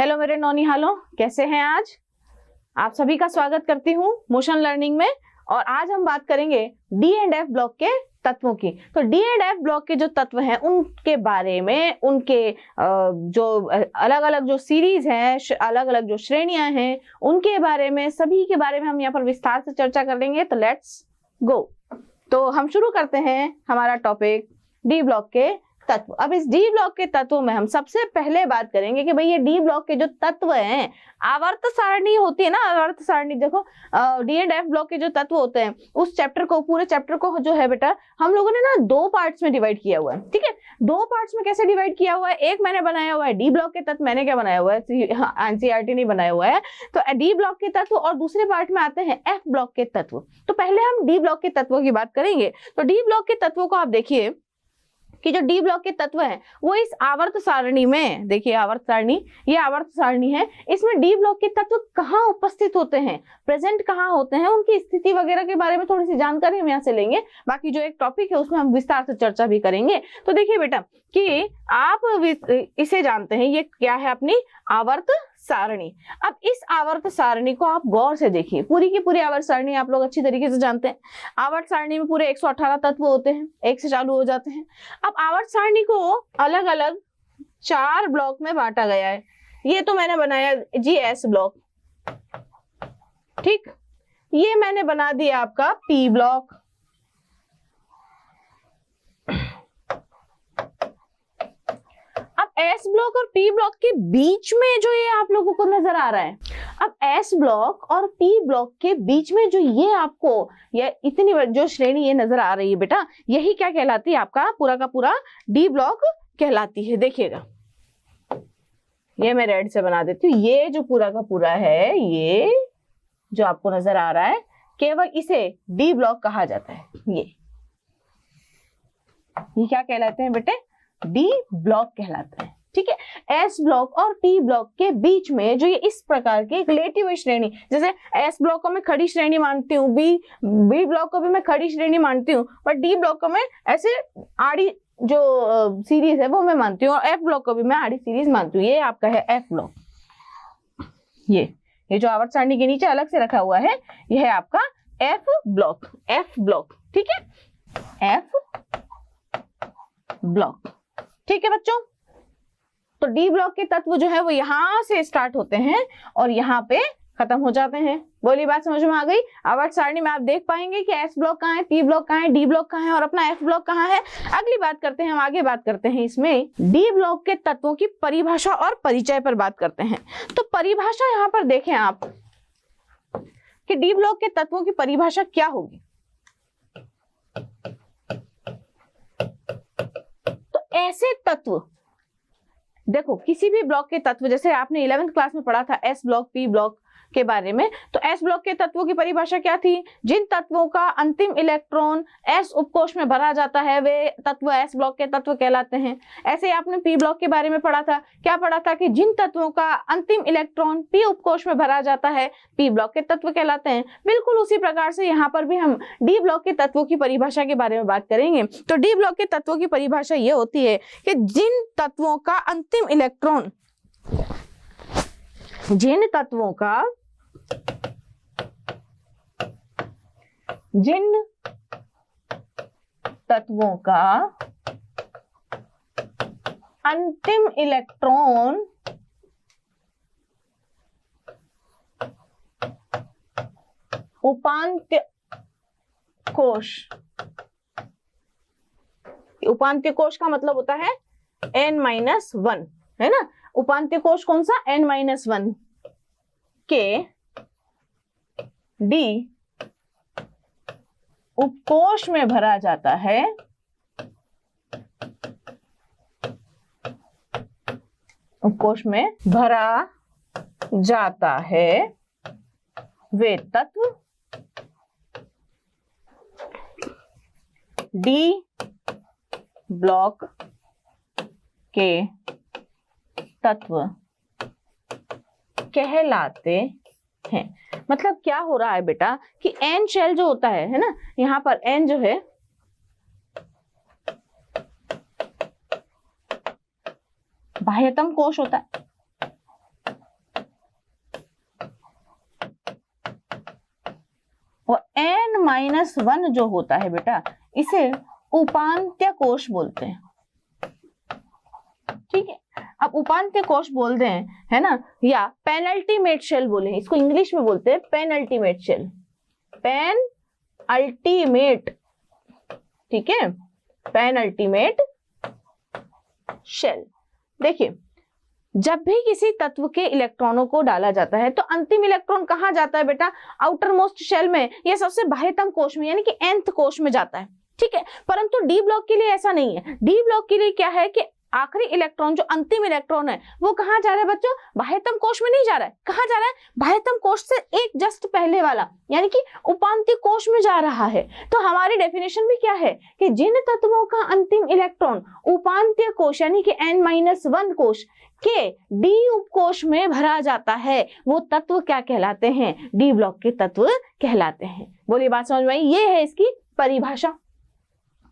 Hello मेरे नौनिहालों, कैसे हैं आज? आप सभी का स्वागत करती हूँ मोशन लर्निंग में। और आज हम बात करेंगे डी एंड एफ ब्लॉक के तत्वों की। तो डी एंड एफ ब्लॉक के जो तत्व हैं उनके बारे में, उनके जो अलग अलग जो सीरीज हैं, अलग अलग जो श्रेणियां हैं, उनके बारे में, सभी के बारे में हम यहाँ पर विस्तार से चर्चा कर लेंगे। तो लेट्स गो। तो हम शुरू करते हैं हमारा टॉपिक डी ब्लॉक के तत्व। अब इस डी ब्लॉक के तत्वों में हम सबसे पहले बात करेंगे कि भाई ये डी ब्लॉक के जो तत्व हैं, आवर्त सारणी होती है ना, आवर्त सारणी। देखो डी एंड एफ ब्लॉक के जो तत्व होते हैं उस चैप्टर को, पूरे चैप्टर को जो है बेटा हम लोगों ने ना दो पार्ट्स में डिवाइड किया हुआ है। ठीक है, दो पार्ट्स में कैसे डिवाइड किया हुआ है? एक मैंने बनाया हुआ है डी ब्लॉक के तत्व, मैंने क्या बनाया हुआ है, एनसीईआरटी ने बनाया हुआ है। तो डी ब्लॉक के तत्व और दूसरे पार्ट में आते हैं एफ ब्लॉक के तत्व। तो पहले हम डी ब्लॉक के तत्वों की बात करेंगे। तो डी ब्लॉक के तत्वों को आप देखिए कि जो डी ब्लॉक के तत्व हैं वो इस आवर्त सारणी में, देखिए आवर्त सारणी, ये आवर्त सारणी है। इसमें डी ब्लॉक के तत्व कहाँ उपस्थित होते हैं, प्रेजेंट कहाँ होते हैं, उनकी स्थिति वगैरह के बारे में थोड़ी सी जानकारी हम यहाँ से लेंगे। बाकी जो एक टॉपिक है उसमें हम विस्तार से चर्चा भी करेंगे। तो देखिए बेटा कि आप इसे जानते हैं, ये क्या है, अपनी आवर्त सारणी। अब इस आवर्त सारणी को आप गौर से देखिए, पूरी की पूरी आवर्त सारणी आप लोग अच्छी तरीके से जानते हैं। आवर्त सारणी में पूरे 118 तत्व होते हैं, एक से चालू हो जाते हैं। अब आवर्त सारणी को अलग अलग 4 ब्लॉक में बांटा गया है। ये तो मैंने बनाया जी एस ब्लॉक, ठीक, ये मैंने बना दिया आपका पी ब्लॉक, एस ब्लॉक और पी ब्लॉक के बीच में जो ये आप लोगों को नजर आ रहा है, अब एस ब्लॉक और पी ब्लॉक के बीच में जो ये आपको ये इतनी जो श्रेणी ये नजर आ रही है बेटा, यही क्या कहलाती है, आपका पूरा का पूरा डी ब्लॉक कहलाती है। देखिएगा, ये मैं रेड से बना देती हूँ। ये जो पूरा का पूरा है, ये जो आपको नजर आ रहा है, केवल इसे डी ब्लॉक कहा जाता है। ये क्या कहलाते हैं बेटे? डी ब्लॉक कहलाता है। ठीक है, एस ब्लॉक और पी ब्लॉक के बीच में जो ये इस प्रकार की एक लेटी हुई श्रेणी, जैसे एस ब्लॉक को मैं खड़ी श्रेणी मानती हूँ, बी ब्लॉक को भी मैं खड़ी श्रेणी मानती हूँ, पर डी ब्लॉक को मैं ऐसे आड़ी जो सीरीज है वो मैं मानती हूँ, और एफ ब्लॉक को भी मैं आड़ी सीरीज मानती हूँ। ये आपका है एफ ब्लॉक। ये जो आवर्त सारणी के नीचे अलग से रखा हुआ है, यह है आपका एफ ब्लॉक, एफ ब्लॉक। ठीक है, एफ ब्लॉक। ठीक है बच्चों, तो डी ब्लॉक के तत्व जो है वो यहां से स्टार्ट होते हैं और यहाँ पे खत्म हो जाते हैं। बोली बात समझ में आ गई? आवर्त सारणी में आप देख पाएंगे कि एस ब्लॉक कहाँ है, पी ब्लॉक कहाँ है, डी ब्लॉक कहाँ है और अपना एफ ब्लॉक कहाँ है। अगली बात करते हैं, हम आगे बात करते हैं इसमें डी ब्लॉक के तत्वों की परिभाषा और परिचय पर बात करते हैं। तो परिभाषा यहाँ पर देखें आप कि डी ब्लॉक के तत्वों की परिभाषा क्या होगी। तो ऐसे तत्व, देखो किसी भी ब्लॉक के तत्व, जैसे आपने 11th क्लास में पढ़ा था एस ब्लॉक पी ब्लॉक के बारे में, तो एस ब्लॉक के तत्वों की परिभाषा क्या थी? जिन तत्वों का अंतिम इलेक्ट्रॉन एस उपकोष में भरा जाता है वे तत्व एस ब्लॉक के तत्व कहलाते हैं। ऐसे ही आपने पी ब्लॉक के बारे में पढ़ा था, क्या पढ़ा था कि जिन तत्वों का अंतिम इलेक्ट्रॉन पी उपकोष में भरा जाता है पी ब्लॉक के तत्व कहलाते हैं। बिल्कुल उसी प्रकार से यहाँ पर भी हम डी ब्लॉक के तत्वों की परिभाषा के बारे में बात करेंगे। तो डी ब्लॉक के तत्वों की परिभाषा ये होती है कि जिन तत्वों का अंतिम इलेक्ट्रॉन, जिन तत्वों का अंतिम इलेक्ट्रॉन उपांत्य कोश, उपांत्य कोश का मतलब होता है n-1, है ना। उपांत्य कोश कौन सा? n-1 के डी उपकोष में भरा जाता है, उपकोष में भरा जाता है वे तत्व डी ब्लॉक के तत्व कहलाते हैं। मतलब क्या हो रहा है बेटा कि एन शेल जो होता है ना, यहाँ पर एन जो है बाह्यतम कोश होता है, और n-1 जो होता है बेटा, इसे उपांत्य कोश बोलते हैं। ठीक है, अब उपांत्य कोश बोलते हैं, है ना, या पेनल्टीमेट शेल बोले, इसको इंग्लिश में बोलते हैं पेनल्टीमेट शेल, पेनल्टीमेट, ठीक है, पेनल्टीमेट शेल। देखिए, जब भी किसी तत्व के इलेक्ट्रॉनों को डाला जाता है तो अंतिम इलेक्ट्रॉन कहाँ जाता है बेटा, आउटर मोस्ट शेल में, या सबसे बाह्यतम कोश में, यानी कि nth कोश में जाता है। ठीक है, परंतु डी ब्लॉक के लिए ऐसा नहीं है। डी ब्लॉक के लिए क्या है कि आखिरी इलेक्ट्रॉन, जो अंतिम इलेक्ट्रॉन है, वो कहाँ जा रहा है बच्चों, बाह्यतम कोश में नहीं जा रहा है। कहाँ जा रहा है, बाह्यतम कोश से एक जस्ट पहले वाला, यानी कि उपांत्य कोश में जा रहा है। तो हमारी डेफिनेशन भी क्या है कि जिन तत्वों का अंतिम इलेक्ट्रॉन उपांत्य कोश यानी कि n-1 कोश के डी उपकोश में भरा जाता है, वो तत्व क्या कहलाते हैं, डी ब्लॉक के तत्व कहलाते हैं। बोलिए, बात समझ में आई? ये है इसकी परिभाषा।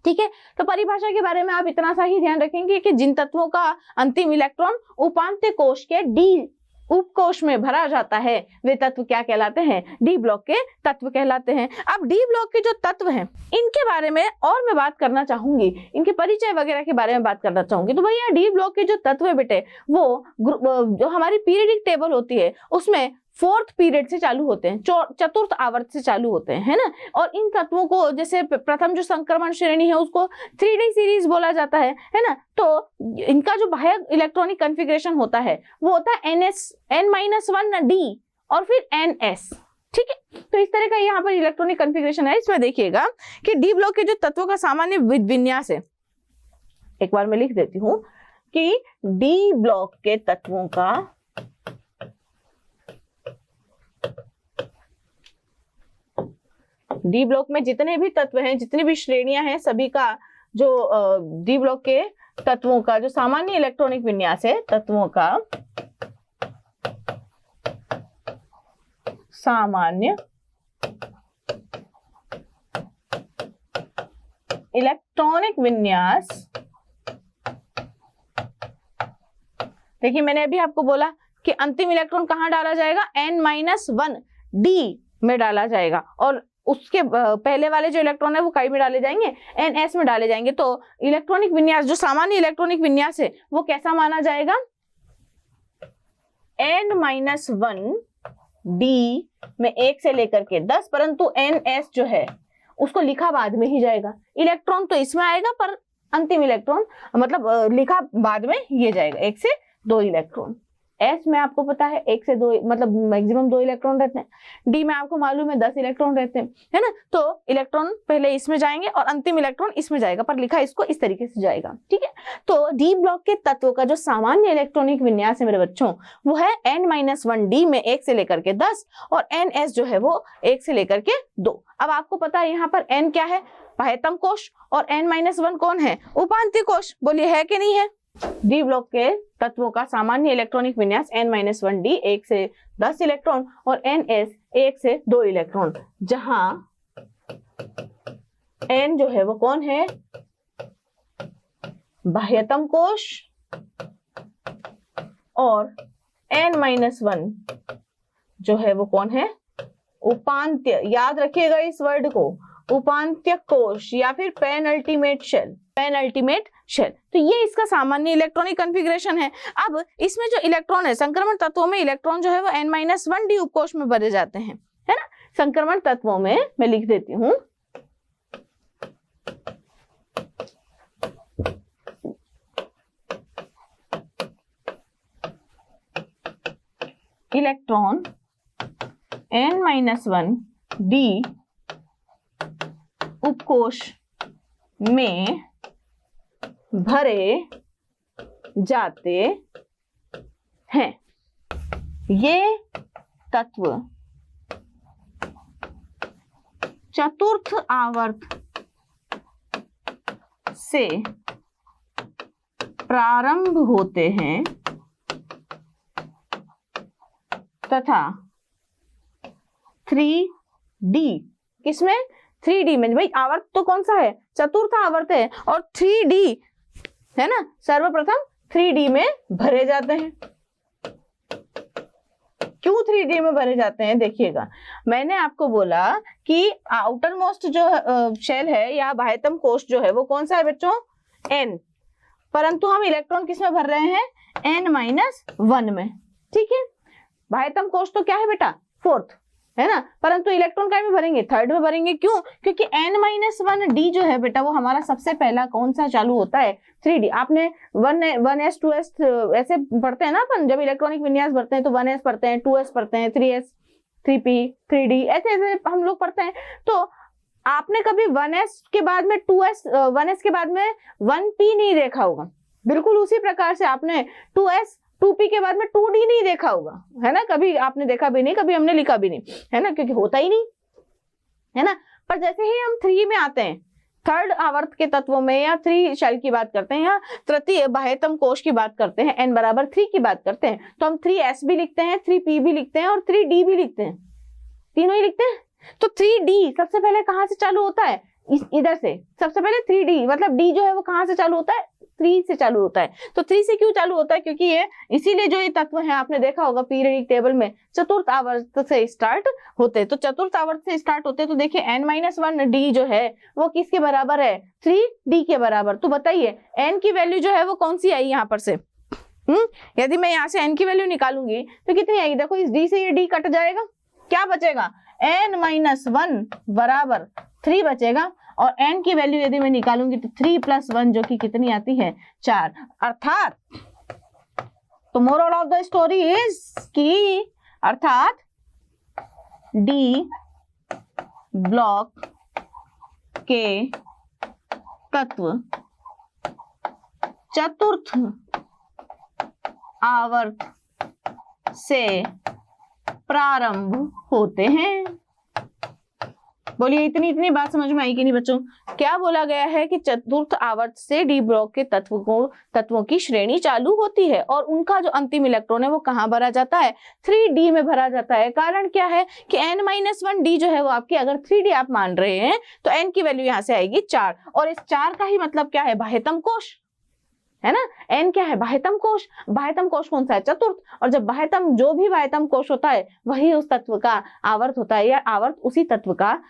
ठीक है, तो परिभाषा के बारे में आप इतना सा ही ध्यान रखेंगे कि जिन तत्वों का अंतिम इलेक्ट्रॉन उपांत्य कोश के डी उपकोश में भरा जाता है, वे तत्व क्या कहलाते हैं, डी ब्लॉक के तत्व कहलाते हैं। अब डी ब्लॉक के जो तत्व हैं, इनके बारे में और मैं बात करना चाहूंगी, इनके परिचय वगैरह के बारे में बात करना चाहूंगी। तो भैया, डी ब्लॉक के जो तत्व है बेटे, वो जो हमारी पीरियडिक टेबल होती है उसमें 4th पीरियड से चालू होते हैं, चतुर्थ आवर्त से चालू होते हैं, है ना। और इन तत्वों को, जैसे प्रथम जो संक्रमण श्रेणी है उसको 3D सीरीज बोला जाता है ना। तो इनका जो बाह्य इलेक्ट्रॉनिक कॉन्फ़िगरेशन होता है वो होता है n-1d और फिर ns। ठीक है, तो इस तरह का यहाँ पर इलेक्ट्रॉनिक कॉन्फ़िगरेशन है। इसमें देखिएगा कि डी ब्लॉक के जो तत्वों का सामान्य विन्यास है, एक बार मैं लिख देती हूँ कि डी ब्लॉक के तत्वों का डी ब्लॉक में जितने भी तत्व हैं, जितनी भी श्रेणियां हैं, सभी का जो डी ब्लॉक के तत्वों का जो सामान्य इलेक्ट्रॉनिक विन्यास है, तत्वों का सामान्य इलेक्ट्रॉनिक विन्यास, देखिए मैंने अभी आपको बोला कि अंतिम इलेक्ट्रॉन कहां डाला जाएगा, n-1d में डाला जाएगा, और उसके पहले वाले जो इलेक्ट्रॉन है वो कई में डाले जाएंगे, ns में डाले जाएंगे। तो इलेक्ट्रॉनिक विन्यास, जो सामान्य इलेक्ट्रॉनिक विन्यास है, वो कैसा माना जाएगा, n-1d में 1 से लेकर के 10, परंतु ns जो है उसको लिखा बाद में ही जाएगा। इलेक्ट्रॉन तो इसमें आएगा, पर अंतिम इलेक्ट्रॉन मतलब लिखा बाद में ये जाएगा, 1 से 2 इलेक्ट्रॉन। S में आपको पता है 1 से 2 मतलब मैक्सिमम 2 इलेक्ट्रॉन रहते हैं। D में आपको मालूम है 10 इलेक्ट्रॉन रहते हैं, है ना। तो इलेक्ट्रॉन पहले इसमें जाएंगे और अंतिम इलेक्ट्रॉन इसमें जाएगा, पर लिखा इसको इस तरीके से जाएगा। ठीक है, तो डी ब्लॉक के तत्वों का जो सामान्य इलेक्ट्रॉनिक विन्यास है मेरे बच्चों, वो है n-1d में 1 से लेकर के 10 और ns जो है वो 1 से लेकर के 2। अब आपको पता है यहाँ पर n क्या है, बाह्यतम कोश, और n-1 कौन है, उपांत्य कोश। बोलिए है कि नहीं है। डी ब्लॉक के तत्वों का सामान्य इलेक्ट्रॉनिक विन्यास n-1d 1 से 10 इलेक्ट्रॉन और ns 1 से 2 इलेक्ट्रॉन, जहां n जो है वो कौन है, बाह्यतम कोश, और n-1 जो है वो कौन है, उपांत्य। याद रखिएगा इस वर्ड को, उपांत्य कोश या फिर पेनल्टीमेट शेल, पेनल्टीमेट शेल। तो ये इसका सामान्य इलेक्ट्रॉनिक कॉन्फ़िगरेशन है। अब इसमें जो इलेक्ट्रॉन है, संक्रमण तत्वों में इलेक्ट्रॉन जो है वो n-1d उपकोश में भरे जाते हैं, है ना। संक्रमण तत्वों में मैं लिख देती हूं, इलेक्ट्रॉन n-1d उपकोश में भरे जाते हैं। ये तत्व चतुर्थ आवर्त से प्रारंभ होते हैं तथा 3D, किसमें, 3D में। भाई आवर्त तो कौन सा है, चतुर्थ आवर्त है, और 3D है ना, सर्वप्रथम 3D में भरे जाते हैं। क्यों 3D में भरे जाते हैं? देखिएगा, मैंने आपको बोला कि आउटर मोस्ट जो शेल है या बाह्यतम कोश जो है वो कौन सा है बच्चों? n, परंतु हम इलेक्ट्रॉन किस में भर रहे हैं? n-1 में। ठीक है, बाह्यतम कोश तो क्या है बेटा? 4th है ना, परंतु इलेक्ट्रॉन क्या में भरेंगे? 3rd में भरेंगे। क्यों? क्योंकि n-1d जो है बेटा वो हमारा सबसे पहला कौन सा चालू होता है? 3D। आपने 1s 2s ऐसे पढ़ते हैं ना अपन, जब इलेक्ट्रॉनिक विन्यास भरते हैं तो 1s पढ़ते हैं, 2s पढ़ते हैं, 3s 3p 3d ऐसे ऐसे हम लोग पढ़ते हैं। तो आपने कभी 1s के बाद में 2s 1s के बाद में 1p नहीं देखा होगा। बिल्कुल उसी प्रकार से आपने 2s 2p के बाद में 2d नहीं देखा होगा, है ना, कभी आपने देखा भी नहीं, कभी हमने लिखा भी नहीं, है ना, क्योंकि होता ही नहीं, है ना। पर जैसे ही हम 3 में आते हैं, 3rd आवर्त के तत्वों में, या 3 शेल की बात करते हैं, या तृतीय बाह्यतम कोश की बात करते हैं, n बराबर 3 की बात करते हैं, तो हम 3s भी लिखते हैं, 3p भी लिखते हैं और 3d भी लिखते हैं, तीनों ही लिखते हैं। तो 3d सबसे पहले कहां से चालू होता है? इधर से सबसे पहले 3d, मतलब d जो है वो कहां से चालू होता है? 3 से चालू होता है। तो 3 से क्यों चालू होता है? क्योंकि ये इसीलिए जो ये तत्व है आपने देखा होगा पीरियडिक टेबल में चतुर्थ आवर्त से स्टार्ट होते हैं। तो चतुर्थ आवर्त से स्टार्ट होते हैं, तो देखिए n-1d जो है वो किसके बराबर है? 3d के बराबर। तो बताइए n की वैल्यू जो है वो कौन सी आई यहाँ पर से? यदि मैं यहाँ से n की वैल्यू निकालूंगी तो कितनी आएगी? देखो इस d से ये d कट जाएगा, क्या बचेगा? n-1 बराबर 3 बचेगा, और n की वैल्यू यदि मैं निकालूंगी तो 3 + 1 जो कि कितनी आती है? 4। अर्थात तो moral of the story is कि अर्थात डी ब्लॉक के तत्व चतुर्थ आवर्त से प्रारंभ होते हैं। बोलिए इतनी बात समझ में आई कि नहीं बच्चों? क्या बोला गया है कि चतुर्थ आवर्त से डी ब्लॉक के तत्वों की श्रेणी चालू होती है और उनका जो अंतिम इलेक्ट्रॉन है वो कहां भरा जाता है? 3d में भरा जाता है। कारण क्या है कि n-1d जो है वो आपकी, अगर 3d आप मान रहे हैं तो n की वैल्यू यहां से आएगी 4, और इस 4 का ही मतलब क्या है? बाह्यतम कोश, है ना। n क्या है? बाह्यतम कोश। बाह्यतम कोश कौन सा है? चतुर्थ। और जब बाह्यतम, जो भी बाह्यतम कोश होता है वही उस तत्व का आवर्त होता है, या आवर्त उसी तत्व का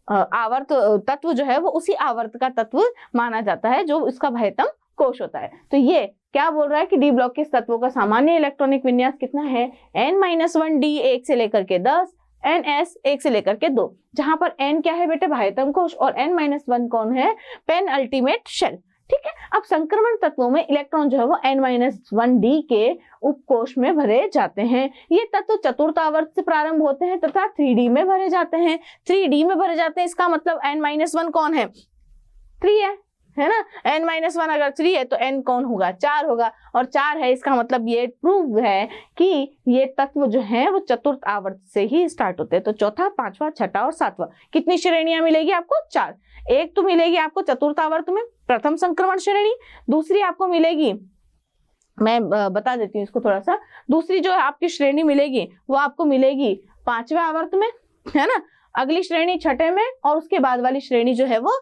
आवर्त तत्व जो है वो उसी आवर्त का तत्व माना जाता है जो उसका बाह्यतम कोश होता है। तो ये क्या बोल रहा है कि डी ब्लॉक के तत्वों का सामान्य इलेक्ट्रॉनिक विन्यास कितना है? n-1d 1 से लेकर के 10, ns 1 से लेकर के 2, जहां पर n क्या है बेटे? बाह्यतम कोश, और n-1 कौन है? Penultimate shell. ठीक है। अब संक्रमण तत्वों में इलेक्ट्रॉन जो है वो n-1d के उपकोश में भरे जाते हैं। ये तत्व चतुर्थ आवर्त से प्रारंभ होते हैं तथा 3d में भरे जाते हैं। 3d में भरे जाते हैं, इसका मतलब n-1 कौन है? 3 है ना। n-1 अगर 3 है तो n कौन होगा? 4 होगा, और 4 है, इसका मतलब ये प्रूव है कि ये तत्व जो है वो चतुर्थ आवर्त से ही स्टार्ट होते हैं। तो चौथा, पांचवा, छठा और सातवां, कितनी श्रेणियां मिलेगी आपको? 4। एक तो मिलेगी आपको चतुर्थ आवर्त में प्रथम संक्रमण श्रेणी, दूसरी आपको मिलेगी, मैं बता देती हूँ इसको थोड़ा सा, दूसरी जो आपकी श्रेणी मिलेगी वो आपको मिलेगी 5वें आवर्त में, है ना। अगली श्रेणी 6ठे में, और उसके बाद वाली श्रेणी जो है वो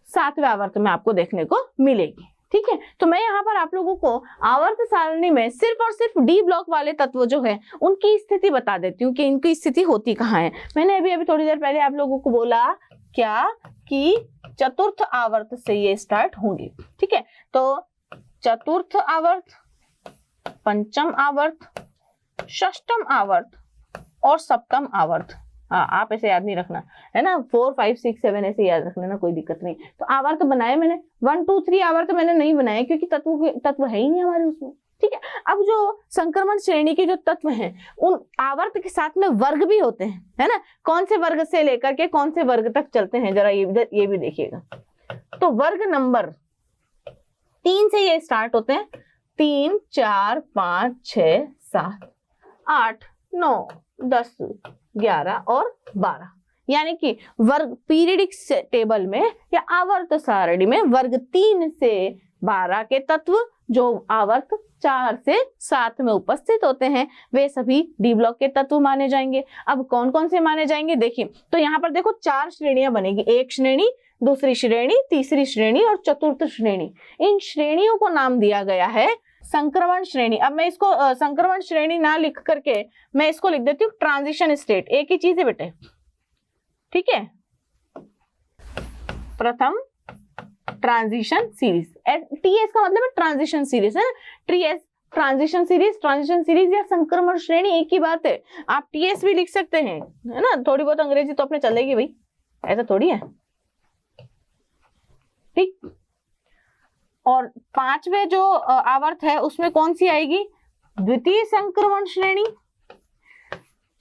7वें आवर्त में आपको देखने को मिलेगी। ठीक है। तो मैं यहाँ पर आप लोगों को आवर्त सारणी में सिर्फ और सिर्फ डी ब्लॉक वाले तत्व जो है उनकी स्थिति बता देती हूँ कि इनकी स्थिति होती कहाँ है। मैंने अभी थोड़ी देर पहले आप लोगों को बोला क्या कि चतुर्थ आवर्त से ये स्टार्ट होंगे। ठीक है। तो चतुर्थ आवर्त, पंचम आवर्त, षष्टम आवर्त और सप्तम आवर्त। हाँ, आप ऐसे याद नहीं रखना, है ना। 4, 5, 6, 7 ऐसे याद रख लेना, कोई दिक्कत नहीं। तो आवर्त बनाए मैंने, 1, 2, 3 आवर्त मैंने नहीं बनाए क्योंकि तत्व है ही नहीं हमारे उसमें। ठीक है। अब जो संक्रमण श्रेणी के जो तत्व हैं उन आवर्त के साथ में वर्ग भी होते हैं, है ना। कौन से वर्ग से लेकर के कौन से वर्ग तक चलते हैं, जरा ये भी देखिएगा। तो वर्ग नंबर 3 से ये स्टार्ट होते हैं। 3, 4, 5, 6, 7, 8, 9, 10, 11 और 12, यानी कि वर्ग पीरियडिक टेबल में या आवर्त सारणी में वर्ग 3 से 12 के तत्व जो आवर्त 4 से 7 में उपस्थित होते हैं वे सभी डी ब्लॉक के तत्व माने जाएंगे। अब कौन कौन से माने जाएंगे देखिए, तो यहाँ पर देखो 4 श्रेणियां बनेगी, एक श्रेणी, दूसरी श्रेणी, तीसरी श्रेणी और चतुर्थ श्रेणी। इन श्रेणियों को नाम दिया गया है संक्रमण श्रेणी। अब मैं इसको संक्रमण श्रेणी ना लिख करके मैं इसको लिख देती हूँ ट्रांजिशन स्टेट। एक ही चीज है बेटे, ठीक है। प्रथम ट्रांजिशन सीरीज, टीएस का मतलब है ट्रांजिशन सीरीज है ना, टीएस ट्रांजिशन सीरीज या संक्रमण श्रेणी एक ही बात है। आप टीएस भी लिख सकते हैं, है ना, थोड़ी बहुत अंग्रेजी तो अपने चलेगी भाई, ऐसा थोड़ी है, ठीक। और पांचवे जो आवर्त है उसमें कौन सी आएगी, द्वितीय संक्रमण श्रेणी।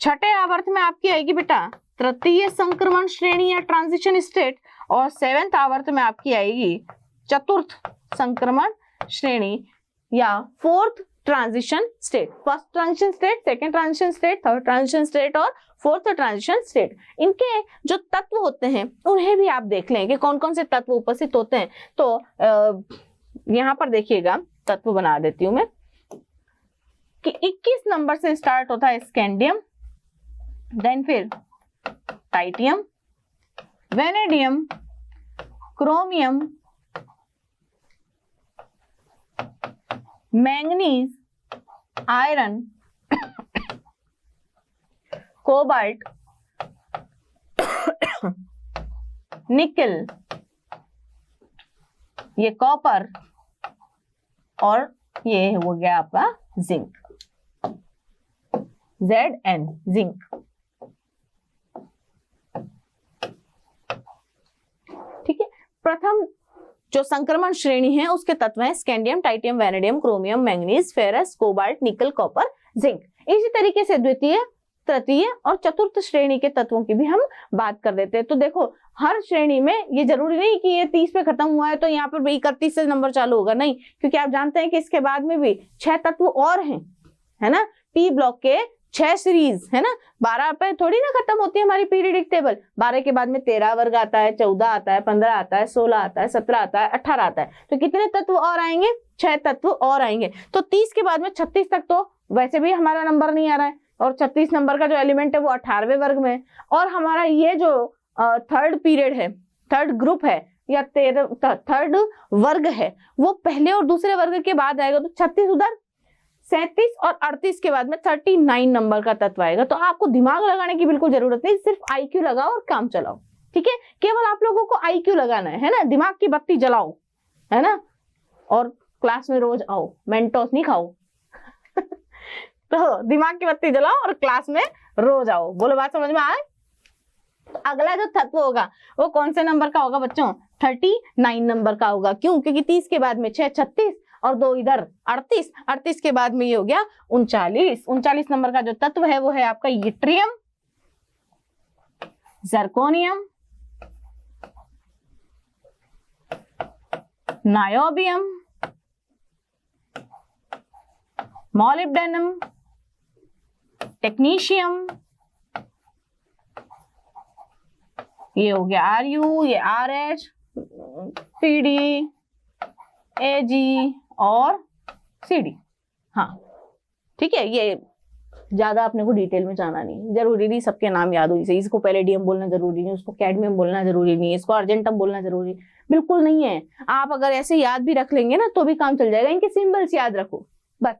छठे आवर्त में आपकी आएगी बेटा तृतीय संक्रमण श्रेणी या ट्रांजिशन स्टेट, और सेवेंथ आवर्त में आपकी आएगी चतुर्थ संक्रमण श्रेणी या fourth transition state. First transition state, second transition state, third transition state और फोर्थ ट्रांजिशन स्टेट। इनके जो तत्व होते हैं उन्हें भी आप देख लें कि कौन कौन से तत्व उपस्थित होते हैं। तो यहाँ पर देखिएगा, तत्व बना देती हूं मैं कि 21 नंबर से स्टार्ट होता है स्कैंडियम, देन फिर titanium, vanadium, chromium, manganese, iron, cobalt, nickel, ये कॉपर, और ये हो गया आपका जिंक, Zn, जिंक। ठीक है, प्रथम जो संक्रमण श्रेणी है उसके तत्व हैं scandium, titanium, vanadium, chromium, manganese, ferrous, cobalt, nickel, copper, zinc. इसी तरीके से द्वितीय, तृतीय और चतुर्थ श्रेणी के तत्वों की भी हम बात कर देते हैं। तो देखो हर श्रेणी में ये जरूरी नहीं कि ये 30 पे खत्म हुआ है तो यहाँ पर 31 से नंबर चालू होगा, नहीं, क्योंकि आप जानते हैं कि इसके बाद में भी 6 तत्व और हैं, है ना। पी ब्लॉक के 6 सीरीज है ना, 12 पे थोड़ी ना खत्म होती है हमारी पीरियडिक टेबल। 12 के बाद में 13 वर्ग आता है, 14 आता है, 15 आता है, 16 आता है, 17 आता है, 18 आता है। तो कितने तत्व और आएंगे, 6 तत्व और आएंगे। तो 30 के बाद में 36 तक तो वैसे भी हमारा नंबर नहीं आ रहा है, और 36 नंबर का जो एलिमेंट है वो 18वें वर्ग में है। और हमारा ये जो थर्ड पीरियड है, थर्ड ग्रुप है या थर्ड वर्ग है, वो पहले और दूसरे वर्ग के बाद आएगा। तो 36 उधर, 37 और 38 के बाद में 39 नंबर का तत्व आएगा। तो आपको दिमाग लगाने की बिल्कुल जरूरत नहीं, सिर्फ आईक्यू लगाओ और काम चलाओ, ठीक है। केवल आप लोगों को आईक्यू लगाना है ना, दिमाग की बत्ती जलाओ, है ना, और क्लास में रोज आओ, मेंटोस नहीं खाओ। तो दिमाग की बत्ती जलाओ और क्लास में रोज आओ। बोलो बात समझ में आए। तो अगला जो तत्व होगा वो कौन से नंबर का होगा बच्चों, 39 नंबर का होगा। क्यों, क्योंकि 30 के बाद में 6 36 और 2 इधर 38, 38 के बाद में ये हो गया 39। 39 नंबर का जो तत्व है वो है आपका yttrium, zirconium, niobium, molybdenum, technetium, ये हो गया Ru, ये RH, PD, Ag और CD। हाँ ठीक है, ये ज्यादा अपने को डिटेल में जाना नहीं, जरूरी नहीं सबके नाम याद हो। इसे इसको पैलेडियम बोलना जरूरी नहीं, उसको कैडमियम बोलना जरूरी नहीं, इसको अर्जेंटम बोलना जरूरी बिल्कुल नहीं है। आप अगर ऐसे याद भी रख लेंगे ना तो भी काम चल जाएगा, इनके सिंबल्स याद रखो बस,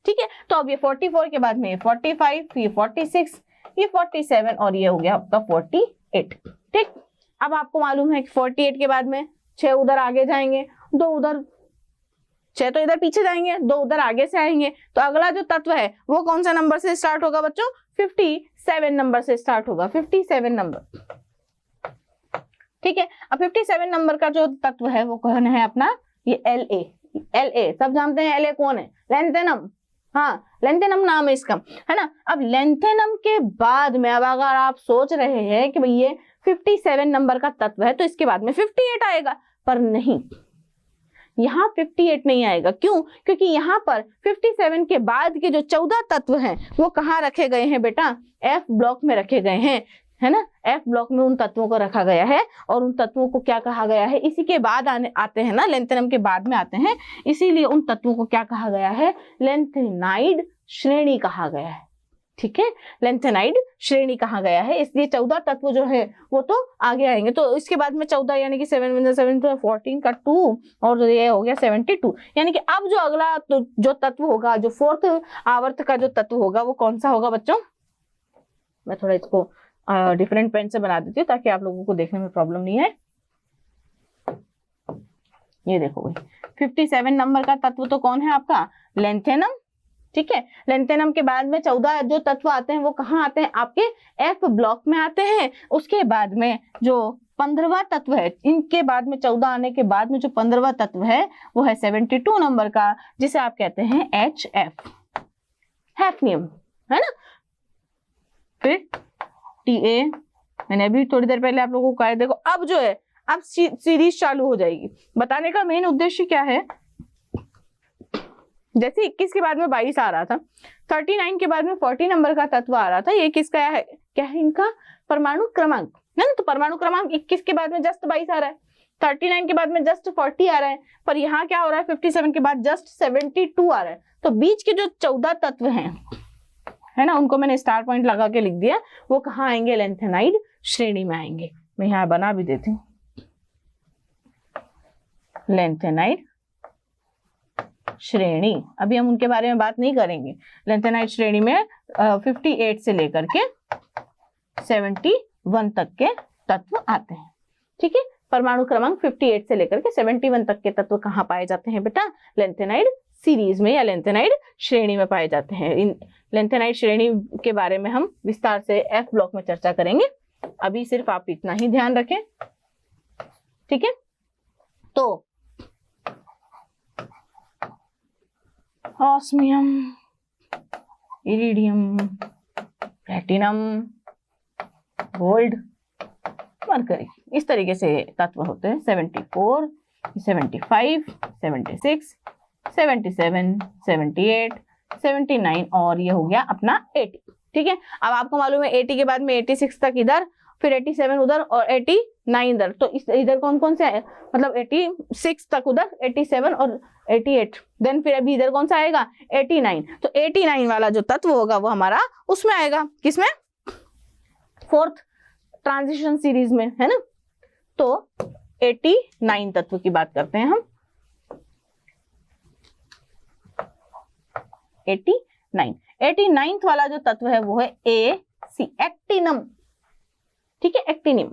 ठीक है। तो अब ये 44 के बाद में 45, ये 46, ये 47 और ये हो गया आपका 48, ठीक। अब आपको मालूम है कि 48 के बाद में 6 उधर आगे जाएंगे, 2 उधर, 6 तो इधर पीछे जाएंगे, 2 उधर आगे से आएंगे। तो अगला जो तत्व है वो कौन सा नंबर से स्टार्ट होगा बच्चों, 57 नंबर से स्टार्ट होगा, 57 नंबर, ठीक है। अब 57 नंबर का जो तत्व है वो कौन है अपना, ये La सब जानते हैं La कौन है, लेंथेनम। हाँ, लेंथेनम नाम है इसका, है ना। अब लेंथेनम के बाद में अब अगर आप सोच रहे हैं कि भाई ये 57 नंबर का तत्व है तो इसके बाद में 58 आएगा, पर नहीं, यहाँ 58 नहीं आएगा। क्यों, क्योंकि यहाँ पर 57 के बाद के जो 14 तत्व हैं वो कहाँ रखे गए हैं बेटा, F ब्लॉक में रखे गए हैं, है ना। F ब्लॉक में उन तत्वों को रखा गया है, और उन तत्वों को क्या कहा गया है, इसी के बाद आते हैं ना, लेंथेनम के बाद में आते हैं, इसीलिए उन तत्वों को क्या कहा गया है, लेंथेनाइड श्रेणी कहा गया है, ठीक है, लेंथेनाइड श्रेणी कहा गया है, इसलिए 14 तत्व जो है वो तो आगे आएंगे। तो इसके बाद में 14 यानी कि 7 14 का 2 और ये हो गया 72, यानी कि अब जो अगला तो जो तत्व होगा, जो फोर्थ आवर्त का जो तत्व होगा वो कौन सा होगा बच्चों? मैं थोड़ा इसको डिफरेंट पेन से बना देती हूँ ताकि आप लोगों को देखने में प्रॉब्लम नहीं है। ये देखो भाई 57 नंबर का तत्व तो कौन है आपका? लेंथेनम। ठीक है, लेंथेनम के बाद में 14 जो तत्व आते हैं वो कहाँ आते हैं? आपके एफ ब्लॉक में आते हैं। उसके बाद में जो 15वां तत्व है, इनके बाद में 14 आने के बाद में जो 15वां तत्व है वो है 72 नंबर का, जिसे आप कहते हैं HF, हैफनियम, है ना। फिर TA, मैंने अभी थोड़ी देर पहले आप लोगों को कहा, देखो अब जो है अब सीरीज चालू हो जाएगी। बताने का मेन उद्देश्य क्या है, जैसे 21 के बाद में 22 आ रहा था, 39 के बाद में 40 नंबर का तत्व आ रहा था, ये किसका है? क्या है इनका? परमाणु क्रमांक है ना। तो परमाणु क्रमांक 21 के बाद में जस्ट 22 आ रहा है, 39 के बाद में जस्ट 40 आ रहा है, पर यहाँ क्या हो रहा है? 57 के बाद जस्ट 72 आ रहा है। तो बीच के जो 14 तत्व हैं, है ना, उनको मैंने स्टार पॉइंट लगा के लिख दिया, वो कहाँ आएंगे? लेंथेनाइड श्रेणी में आएंगे। मैं यहाँ बना भी देती हूँ, लेंथेनाइड श्रेणी। अभी हम उनके बारे में बात नहीं करेंगे। लेंथेनाइड श्रेणी में 58 से लेकर के 71 तक के तत्व आते हैं। ठीक है, परमाणु क्रमांक 58 से लेकर के 71 तक के तत्व कहाँ पाए जाते हैं बेटा? लेंथेनाइड सीरीज में या लेंथेनाइड श्रेणी में पाए जाते हैं। इन लेंथेनाइड श्रेणी के बारे में हम विस्तार से एफ ब्लॉक में चर्चा करेंगे। अभी सिर्फ आप इतना ही ध्यान रखें। ठीक है, तो osmium, iridium, platinum, gold, mercury, इस तरीके से तत्व होते हैं। 74, 75, 76, 77, 78, 79 और ये हो गया अपना 80। ठीक है, अब आपको मालूम है 80 के बाद में 86 तक इधर, फिर 87 उधर और 89 इधर। तो इस इधर कौन कौन से आए? मतलब 86 तक उधर, 87 और 88, देन फिर अभी इधर कौन सा आएगा? 89। तो 89 वाला जो तत्व होगा वो हमारा उसमें आएगा, किसमें? फोर्थ ट्रांजिशन सीरीज में, है ना। तो 89 तत्व की बात करते हैं हम। 89th वाला जो तत्व है वो है AC, एक्टिनम। ठीक है, एक्टिनियम।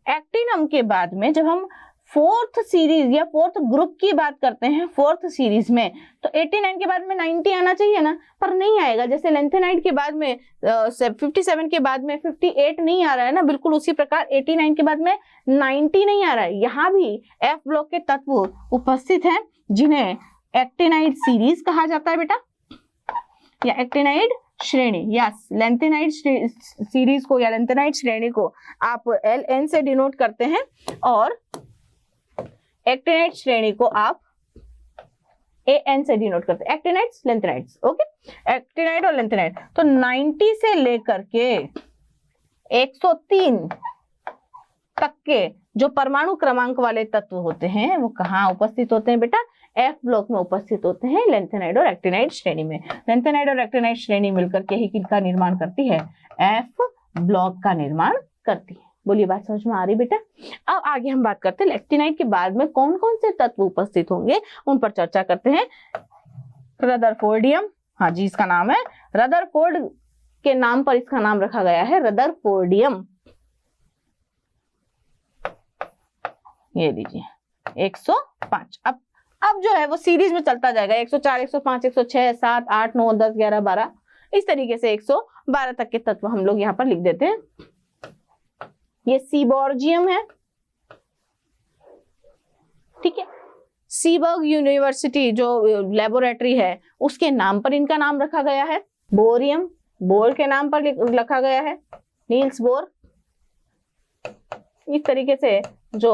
एक्टिनम के बाद में जब हम फोर्थ सीरीज या फोर्थ ग्रुप की बात करते हैं, फोर्थ सीरीज में, तो 89 के बाद में 90 आना चाहिए ना, पर नहीं आएगा। जैसे लेंथेनाइड के बाद में 57 के बाद में 58 नहीं आ रहा है ना, बिल्कुल उसी प्रकार 89 के बाद में 90 नहीं आ रहा है। यहाँ भी एफ ब्लॉक के तत्व उपस्थित हैं जिन्हें एक्टिनाइड सीरीज कहा जाता है बेटा, या एक्टिनाइड श्रेणी, या लेंथेनाइड सीरीज को या लेंथेनाइड श्रेणी को आप LN से डिनोट करते हैं और एक्टिनाइड श्रेणी को आप AN से डिनोट करते हैं। एक्टिनाइड्स, लेंथेनाइड्स, ओके, एक्टिनाइड और लेंथेनाइड। तो 90 से लेकर के 103 तक के जो परमाणु क्रमांक वाले तत्व होते हैं वो कहाँ उपस्थित होते हैं बेटा? एफ ब्लॉक में उपस्थित होते हैं, लेंथेनाइड और एक्टिनाइड श्रेणी में। लेंथेनाइड और एक्टिनाइड श्रेणी मिलकर के ही किसका निर्माण करती है? एफ ब्लॉक का निर्माण करती है। बोलिए, बात समझ में आ रही बेटा? अब आगे हम बात करते हैं एक्टिनाइड के बाद में कौन कौन से तत्व उपस्थित होंगे, उन पर चर्चा करते हैं। रदरफोर्डियम, हाँ जी, इसका नाम है रदरफोर्ड के नाम पर इसका नाम रखा गया है, रदरफोर्डियम। ये लीजिए 105। अब जो है वो सीरीज में चलता जाएगा, 104, 105, 106, 7, 8, 9, 10, 11, 12, इस तरीके से 112 तक के तत्व हम लोग यहाँ पर लिख देते हैं। ये सीबोर्जियम है। ठीक है, सीबर्ग यूनिवर्सिटी जो लेबोरेटरी है उसके नाम पर इनका नाम रखा गया है। बोरियम, बोर के नाम पर रखा गया है, नील्स बोर। इस तरीके से जो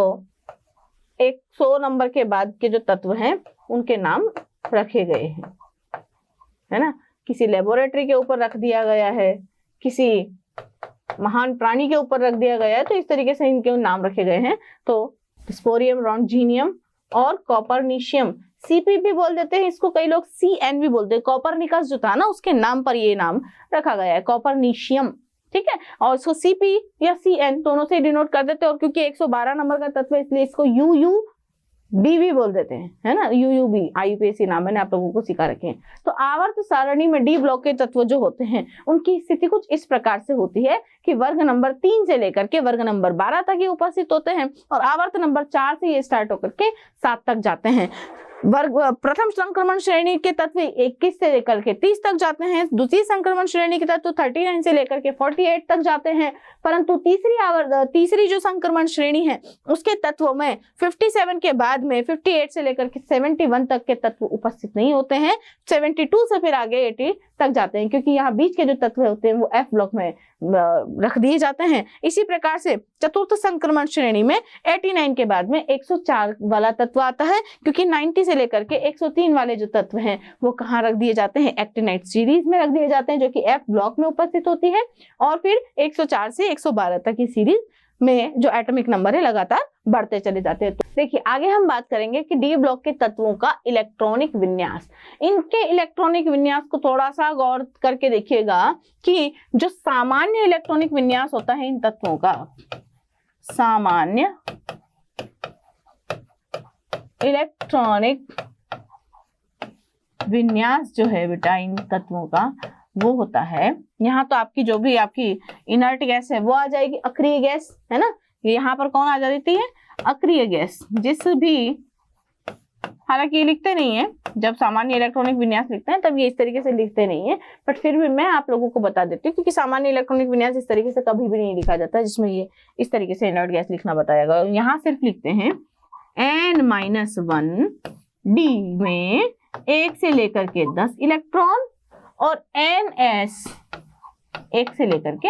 100 नंबर के बाद के जो तत्व हैं उनके नाम रखे गए हैं, है ना। किसी लेबोरेटरी के ऊपर रख दिया गया है, किसी महान प्राणी के ऊपर रख दिया गया है, तो इस तरीके से इनके नाम रखे गए हैं। तो स्पोरियम, रॉन्जीनियम और कॉपरनिशियम CP भी बोल देते हैं इसको, कई लोग CN भी बोलते हैं। कॉपरनिकस जो था ना उसके नाम पर ये नाम रखा गया है, कॉपरनिशियम, ठीक है। और इसको CP या CN दोनों से डिनोट कर देते हैं, और क्योंकि 112 नंबर का तत्व है इसलिए इसको UUB भी बोल देते हैं, है ना, UUB। IUPAC नाम मैंने आप लोगों को सिखा रखे हैं। तो आवर्त सारणी में D ब्लॉक के तत्व जो होते हैं उनकी स्थिति कुछ इस प्रकार से होती है कि वर्ग नंबर 3 से लेकर के वर्ग नंबर 12 तक ये उपस्थित होते हैं, और आवर्त नंबर 4 से ये स्टार्ट होकर के 7 तक जाते हैं। वर्ग प्रथम संक्रमण श्रेणी के तत्व 21 से लेकर के 30 तक जाते हैं, द्वितीय संक्रमण श्रेणी के तत्व 39 से लेकर के 48 तक जाते हैं, परंतु तीसरी जो संक्रमण श्रेणी है उसके तत्वों में 57 के बाद में 58 से लेकर के 71 तक के तत्व उपस्थित नहीं होते हैं। 72 से फिर आगे 80 तक जाते हैं, क्योंकि यहाँ बीच के जो तत्व होते हैं वो F ब्लॉक में रख दिए जाते हैं। इसी प्रकार से चतुर्थ संक्रमण श्रेणी में 89 के बाद में 104 वाला तत्व आता है, क्योंकि 90 से लेकर के 103 वाले जो तत्व हैं वो कहाँ रख दिए जाते हैं, एक्टिनाइट सीरीज में रख दिए जाते हैं, जो कि F ब्लॉक में उपस्थित होती है। और फिर 104 से 112 तक की सीरीज में जो एटॉमिक नंबर है लगातार बढ़ते चले जाते हैं। तो देखिए आगे हम बात करेंगे कि डी ब्लॉक के तत्वों का इलेक्ट्रॉनिक विन्यास। इनके इलेक्ट्रॉनिक विन्यास को थोड़ा सा गौर करके देखिएगा कि जो सामान्य इलेक्ट्रॉनिक विन्यास होता है इन तत्वों का, सामान्य इलेक्ट्रॉनिक विन्यास जो है बेटा इन तत्वों का वो होता है, यहाँ तो आपकी जो भी आपकी इनर्ट गैस है वो आ जाएगी, अक्रिय गैस है ना, यहाँ पर कौन आ जाती है, अक्रिय गैस। जिस भी, हालांकि ये लिखते नहीं है, जब सामान्य इलेक्ट्रॉनिक विन्यास लिखते हैं तब ये इस तरीके से लिखते नहीं है, बट फिर भी मैं आप लोगों को बता देती हूँ, क्योंकि सामान्य इलेक्ट्रॉनिक विन्यास इस तरीके से कभी भी नहीं लिखा जाता जिसमें ये इस तरीके से इनर्ट गैस लिखना बताया गया। यहाँ सिर्फ लिखते हैं N-1 D में 1 से लेकर के 10 इलेक्ट्रॉन और NS 1 से लेकर के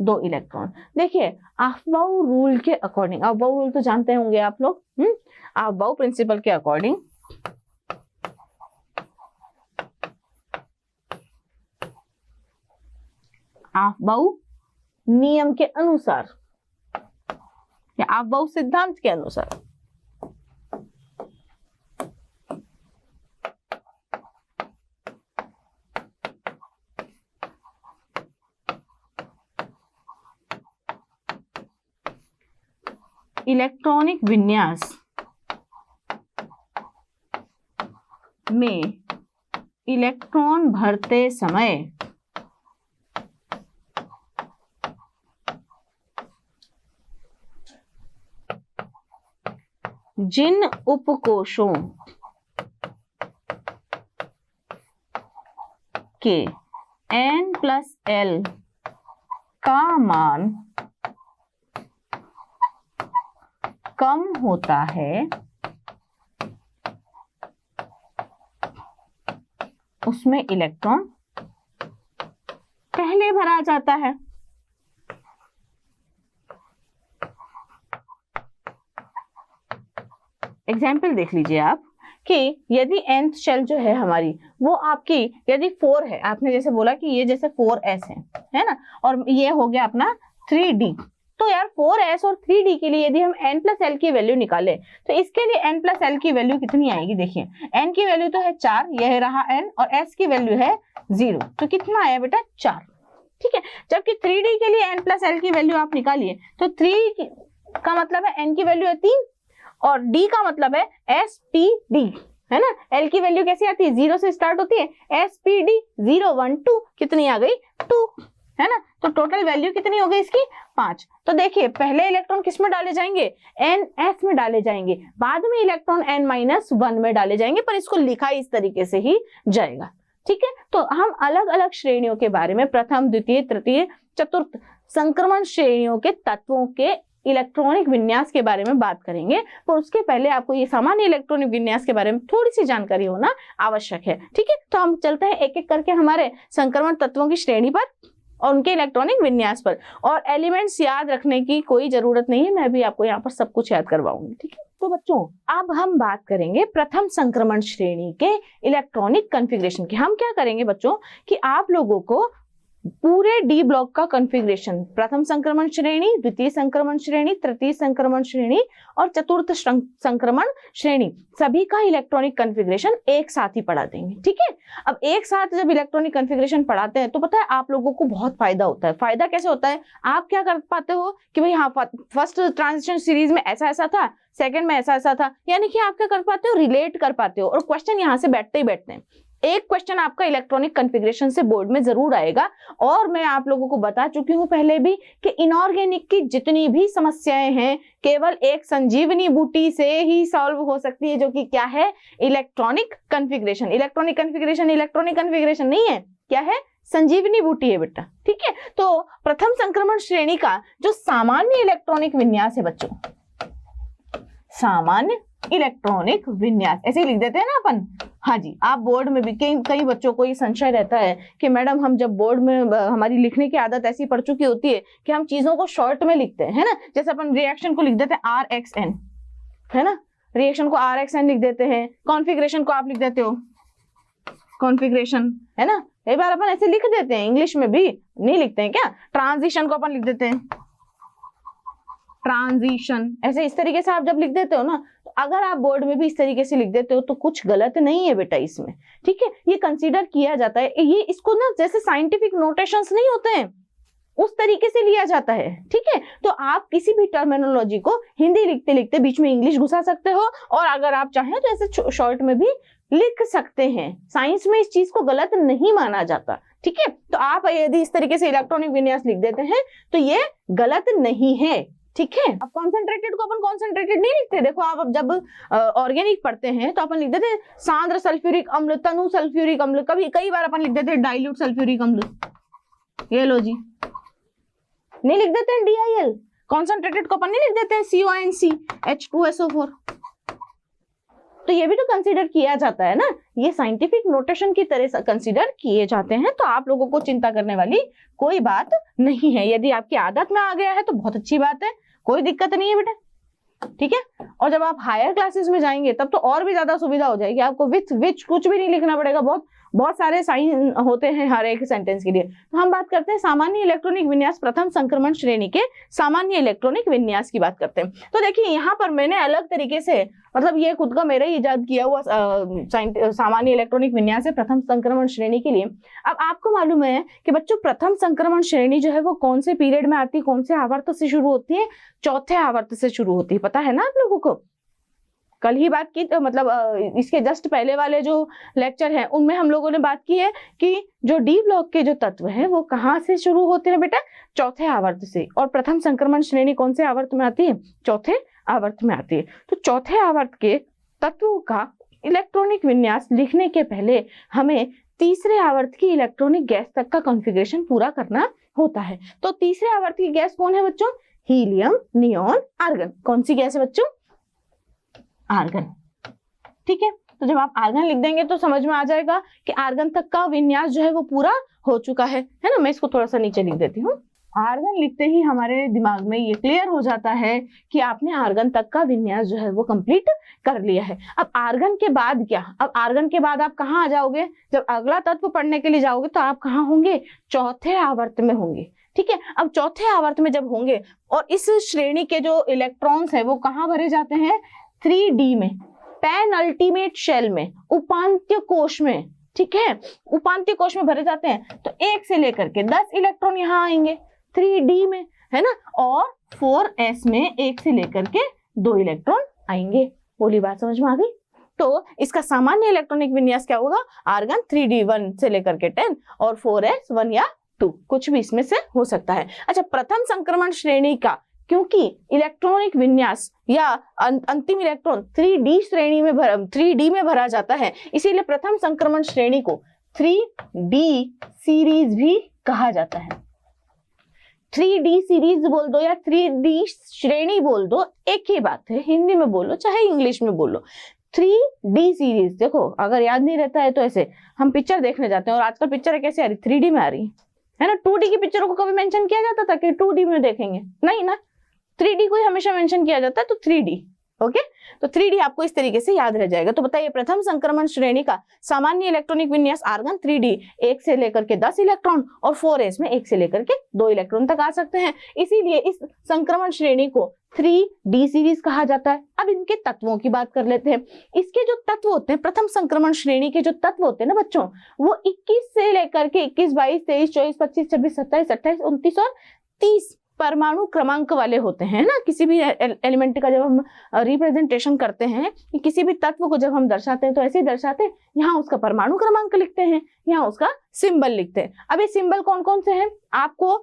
2 इलेक्ट्रॉन। देखिए अफबाउ रूल के अकॉर्डिंग, अफबाउ रूल तो जानते होंगे आप लोग, अफबाउ प्रिंसिपल के अकॉर्डिंग अफबाउ नियम के अनुसार या अफबाउ सिद्धांत के अनुसार इलेक्ट्रॉनिक विन्यास में इलेक्ट्रॉन भरते समय जिन उपकोषों के N+L का मान कम होता है उसमें इलेक्ट्रॉन पहले भरा जाता है। एग्जाम्पल देख लीजिए आप कि यदि nth शेल जो है हमारी वो आपकी यदि 4 है, आपने जैसे बोला कि ये जैसे 4s है ना, और ये हो गया अपना 3d, तो यार 4s और 3d के लिए यदि हम n+l की वैल्यू निकाले तो इसके लिए n+l की वैल्यू कितनी आएगी, देखिए n की वैल्यू तो है 4, यह रहा n, और s की वैल्यू है 0, तो कितना आया बेटा 4, ठीक है। जबकि 3d के लिए n+l की वैल्यू आप निकालिए तो 3 का मतलब है n की वैल्यू है 3 और d का मतलब है spd, है ना। l की वैल्यू कैसी आती है, 0 से स्टार्ट होती है, spd 0 1 2 कितनी आ गई 2, है ना। तो टोटल वैल्यू कितनी हो गई इसकी 5। तो देखिए पहले इलेक्ट्रॉन किस में डाले जाएंगे, ns में डाले जाएंगे, बाद में इलेक्ट्रॉन n-1 में डाले जाएंगे, पर इसको लिखा इस तरीके से ही जाएगा, ठीक है। तो हम अलग अलग श्रेणियों के बारे में, प्रथम द्वितीय तृतीय चतुर्थ संक्रमण श्रेणियों के तत्वों के इलेक्ट्रॉनिक विन्यास के बारे में बात करेंगे, पर उसके पहले आपको ये सामान्य इलेक्ट्रॉनिक विन्यास के बारे में थोड़ी सी जानकारी होना आवश्यक है, ठीक है। तो हम चलते हैं एक एक करके हमारे संक्रमण तत्वों की श्रेणी पर और उनके इलेक्ट्रॉनिक विन्यास पर, और एलिमेंट्स याद रखने की कोई जरूरत नहीं है, मैं भी आपको यहाँ पर सब कुछ याद करवाऊंगी, ठीक है। तो बच्चों अब हम बात करेंगे प्रथम संक्रमण श्रेणी के इलेक्ट्रॉनिक कॉन्फ़िगरेशन की। हम क्या करेंगे बच्चों कि आप लोगों को पूरे डी ब्लॉक का कॉन्फ़िगरेशन, प्रथम संक्रमण श्रेणी, द्वितीय संक्रमण श्रेणी, तृतीय संक्रमण श्रेणी और चतुर्थ संक्रमण श्रेणी, सभी का इलेक्ट्रॉनिक कॉन्फ़िगरेशन एक साथ ही पढ़ा देंगे। ठीक है, अब एक साथ जब इलेक्ट्रॉनिक कॉन्फ़िगरेशन पढ़ाते हैं तो पता है आप लोगों को बहुत फायदा होता है। फायदा कैसे होता है, आप क्या कर पाते हो कि भाई हाँ फर्स्ट ट्रांजिशन सीरीज में ऐसा ऐसा था, सेकंड में ऐसा ऐसा था, यानी कि आप क्या कर पाते हो, रिलेट कर पाते हो, और क्वेश्चन यहाँ से बैठते ही बैठते हैं। एक क्वेश्चन आपका इलेक्ट्रॉनिक कॉन्फ़िगरेशन से बोर्ड में जरूर आएगा, और मैं आप लोगों को बता चुकी हूं पहले भी कि इनऑर्गेनिक की जितनी भी समस्याएं हैं केवल एक संजीवनी बूटी से ही सॉल्व हो सकती है, जो कि क्या है, इलेक्ट्रॉनिक कॉन्फ़िगरेशन। इलेक्ट्रॉनिक कॉन्फ़िगरेशन नहीं है, क्या है, संजीवनी बूटी है बेटा। ठीक है, तो प्रथम संक्रमण श्रेणी का जो सामान्य इलेक्ट्रॉनिक विन्यास है बच्चों, सामान्य इलेक्ट्रॉनिक विन्यास ऐसे लिख देते हैं ना अपन। हाँ जी, आप बोर्ड में भी कई बच्चों को ये संशय रहता है कि मैडम हम जब बोर्ड में हमारी लिखने की आदत ऐसी पड़ चुकी होती है कि हम चीजों को शॉर्ट में लिखते हैं, है ना, जैसे अपन रिएक्शन को लिख देते हैं RXN, है ना, रिएक्शन को RXN लिख देते हैं, कॉन्फ़िगरेशन को आप लिख देते हो कॉन्फ़िगरेशन, है ना, कई बार अपन ऐसे लिख देते हैं, इंग्लिश में भी नहीं लिखते हैं क्या, ट्रांजिशन को अपन लिख देते हैं ट्रांजिशन, ऐसे इस तरीके से आप जब लिख देते हो ना, तो अगर आप बोर्ड में भी इस तरीके से लिख देते हो तो कुछ गलत नहीं है बेटा इसमें। ठीक है, ये कंसीडर किया जाता है, ये इसको ना जैसे साइंटिफिक नोटेशंस नहीं होते हैं उस तरीके से लिया जाता है। ठीक है, तो आप किसी भी टर्मिनोलॉजी को हिंदी लिखते लिखते बीच में इंग्लिश घुसा सकते हो, और अगर आप चाहें तो ऐसे शॉर्ट में भी लिख सकते हैं। साइंस में इस चीज को गलत नहीं माना जाता। ठीक है, तो आप यदि इस तरीके से इलेक्ट्रॉनिक विन्यास लिख देते हैं तो ये गलत नहीं है। ठीक है, अब कॉन्सेंट्रेटेड को अपन कॉन्सेंट्रेटेड नहीं लिखते, देखो आप अब जब ऑर्गेनिक पढ़ते हैं तो अपन लिख देते हैं सांद्र सल्फ्यूरिक अम्ल, तनु सल्फ्यूरिक अम्ल, कई बार अपन लिख देते हैं डाइल्यूट सल्फ्यूरिक अम्ल, ये लो जी, नहीं लिख देते हैं DIL। कॉन्सेंट्रेटेड को अपन नहीं लिख देते हैं CONC H2SO4। तो ये भी तो कंसीडर किया जाता है ना, ये साइंटिफिक नोटेशन की तरह कंसीडर किए जाते हैं, तो आप लोगों को चिंता करने वाली कोई बात नहीं है। यदि आपकी आदत में आ गया है तो बहुत अच्छी बात है, कोई दिक्कत नहीं है बेटा। ठीक है, और जब आप हायर क्लासेस में जाएंगे तब तो और भी ज्यादा सुविधा हो जाएगी, आपको विथ विच कुछ भी नहीं लिखना पड़ेगा, बहुत सारे साइन होते हैं हर एक सेंटेंस के लिए। तो हम बात करते हैं सामान्य इलेक्ट्रॉनिक विन्यास, प्रथम संक्रमण श्रेणी के सामान्य इलेक्ट्रॉनिक विन्यास की बात करते हैं। तो देखिए यहाँ पर मैंने अलग तरीके से, मतलब ये खुद का मेरा ही इजाद किया हुआ सामान्य इलेक्ट्रॉनिक विन्यास है प्रथम संक्रमण श्रेणी के लिए। अब आपको मालूम है कि बच्चों प्रथम संक्रमण श्रेणी जो है वो कौन से पीरियड में आती है, कौन से आवर्त से शुरू होती है, चौथे आवर्त से शुरू होती है, पता है ना आप लोगों को। कल ही बात की, तो मतलब इसके जस्ट पहले वाले जो लेक्चर हैं उनमें हम लोगों ने बात की है कि जो डी ब्लॉक के जो तत्व हैं वो कहाँ से शुरू होते हैं बेटा, चौथे आवर्त से। और प्रथम संक्रमण श्रेणी कौन से आवर्त में आती है, चौथे आवर्त में आती है। तो चौथे आवर्त के तत्वों का इलेक्ट्रॉनिक विन्यास लिखने के पहले हमें तीसरे आवर्त की इलेक्ट्रॉनिक गैस तक का कॉन्फ़िगरेशन पूरा करना होता है। तो तीसरे आवर्त की गैस कौन है बच्चों, हीलियम, नियॉन, आर्गन। कौन सी गैस है बच्चों, आर्गन। ठीक है, तो जब आप आर्गन लिख देंगे तो समझ में आ जाएगा कि आर्गन तक का विन्यास जो है वो पूरा हो चुका है ना। मैं इसको थोड़ा सा नीचे लिख देती हूँ। आर्गन लिखते ही हमारे दिमाग में ये क्लियर हो जाता है कि आपने आर्गन तक का विन्यास जो है वो कंप्लीट कर लिया है। अब आर्गन के बाद क्या, अब आर्गन के बाद आप कहाँ आ जाओगे, जब अगला तत्व पढ़ने के लिए जाओगे तो आप कहाँ होंगे, चौथे आवर्त में होंगे। ठीक है, अब चौथे आवर्त में जब होंगे और इस श्रेणी के जो इलेक्ट्रॉन्स है वो कहाँ भरे जाते हैं, 3D में, पेन अल्टीमेट शेल में, उपांत्य कोश में। ठीक है, उपांत्य कोश में भरे जाते हैं। तो 1 से लेकर के 10 इलेक्ट्रॉन यहाँ आएंगे 3D में, है ना, और 4s में 1 से लेकर के 2 इलेक्ट्रॉन आएंगे। बोली बात समझ में आ गई। तो इसका सामान्य इलेक्ट्रॉनिक विन्यास क्या होगा, आर्गन 3D 1 से लेकर के 10 और 4s 1 या 2, कुछ भी इसमें से हो सकता है। अच्छा, प्रथम संक्रमण श्रेणी का क्योंकि इलेक्ट्रॉनिक विन्यास या अंतिम इलेक्ट्रॉन 3D श्रेणी में 3D में भरा जाता है, इसीलिए प्रथम संक्रमण श्रेणी को 3D सीरीज भी कहा जाता है। 3D सीरीज बोल दो या 3D श्रेणी बोल दो, एक ही बात है, हिंदी में बोलो चाहे इंग्लिश में बोलो। 3D सीरीज, देखो अगर याद नहीं रहता है तो ऐसे हम पिक्चर देखने जाते हैं और आजकल पिक्चर कैसे आ रही, 3D में आ रही है ना। 2D की पिक्चरों को कभी मेंशन किया जाता था कि 2D में देखेंगे, नहीं ना, 3D को ही हमेशा मेंशन किया जाता है। तो 3D ओके, तो 3D आपको इस तरीके से याद रह जाएगा। तो बताइए प्रथम संक्रमण श्रेणी का सामान्य इलेक्ट्रॉनिक विन्यास आर्गन 3D 1 से लेकर के 10 इलेक्ट्रॉन और 4s में 1 से लेकर के 2 इलेक्ट्रॉन तक आ सकते हैं, इसीलिए इस संक्रमण श्रेणी को 3D सीरीज कहा जाता है। अब इनके तत्वों की बात कर लेते हैं। इसके जो तत्व होते हैं, प्रथम संक्रमण श्रेणी के जो तत्व होते हैं ना बच्चों, वो 21 से लेकर के 21, 22, 23, 24, 25, 26, 27, 28, 29 और 30 परमाणु क्रमांक वाले होते हैं ना। किसी भी एलिमेंट का जब हम रिप्रेजेंटेशन करते हैं, किसी भी तत्व को जब हम दर्शाते हैं तो ऐसे ही दर्शाते हैं, यहाँ उसका परमाणु क्रमांक लिखते हैं, यहाँ उसका सिंबल लिखते हैं। अब ये सिंबल कौन कौन से हैं, आपको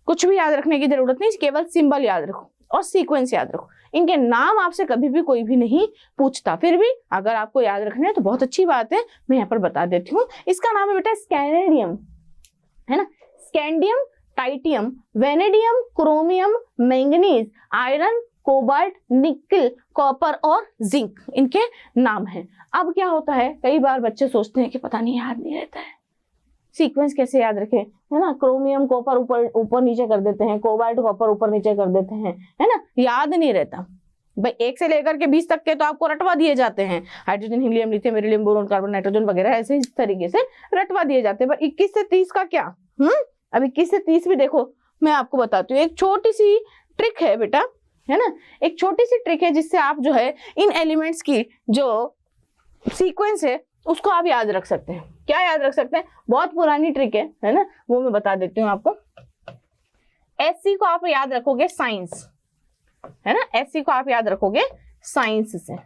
कुछ भी याद रखने की जरूरत नहीं, केवल सिंबल याद रखो और सीक्वेंस याद रखो। इनके नाम आपसे कभी भी कोई भी नहीं पूछता, फिर भी अगर आपको याद रखना है तो बहुत अच्छी बात है, मैं यहाँ पर बता देती हूँ। इसका नाम है बेटा स्कैंडियम, है ना। Scandium, titanium, vanadium, chromium, manganese, iron, cobalt, nickel, copper और जिंक इनके नाम हैं। अब क्या होता है, कई बार बच्चे सोचते हैं कि पता नहीं याद नहीं रहता है, सीक्वेंस कैसे याद रखें, है ना। क्रोमियम कॉपर ऊपर नीचे कर देते हैं, कोबाल्ट कॉपर ऊपर नीचे कर देते हैं, है ना, याद नहीं रहता भाई। 1 से लेकर के 20 तक के तो आपको रटवा दिए जाते हैं, hydrogen, helium, lithium, beryllium, boron, carbon, nitrogen वगैरह ऐसे इस तरीके से रटवा दिए जाते हैं। पर 21 से 30 का क्या, अब 21 से 30 भी देखो, मैं आपको बताती हूँ, एक छोटी सी ट्रिक है बेटा, है ना, एक छोटी सी ट्रिक है जिससे आप जो है इन एलिमेंट्स की जो सीक्वेंस है उसको आप याद रख सकते हैं। क्या याद रख सकते हैं, बहुत पुरानी ट्रिक है ना, वो मैं बता देती हूँ आपको। SC को आप याद रखोगे साइंस, है ना, SC को आप याद रखोगे साइंस से।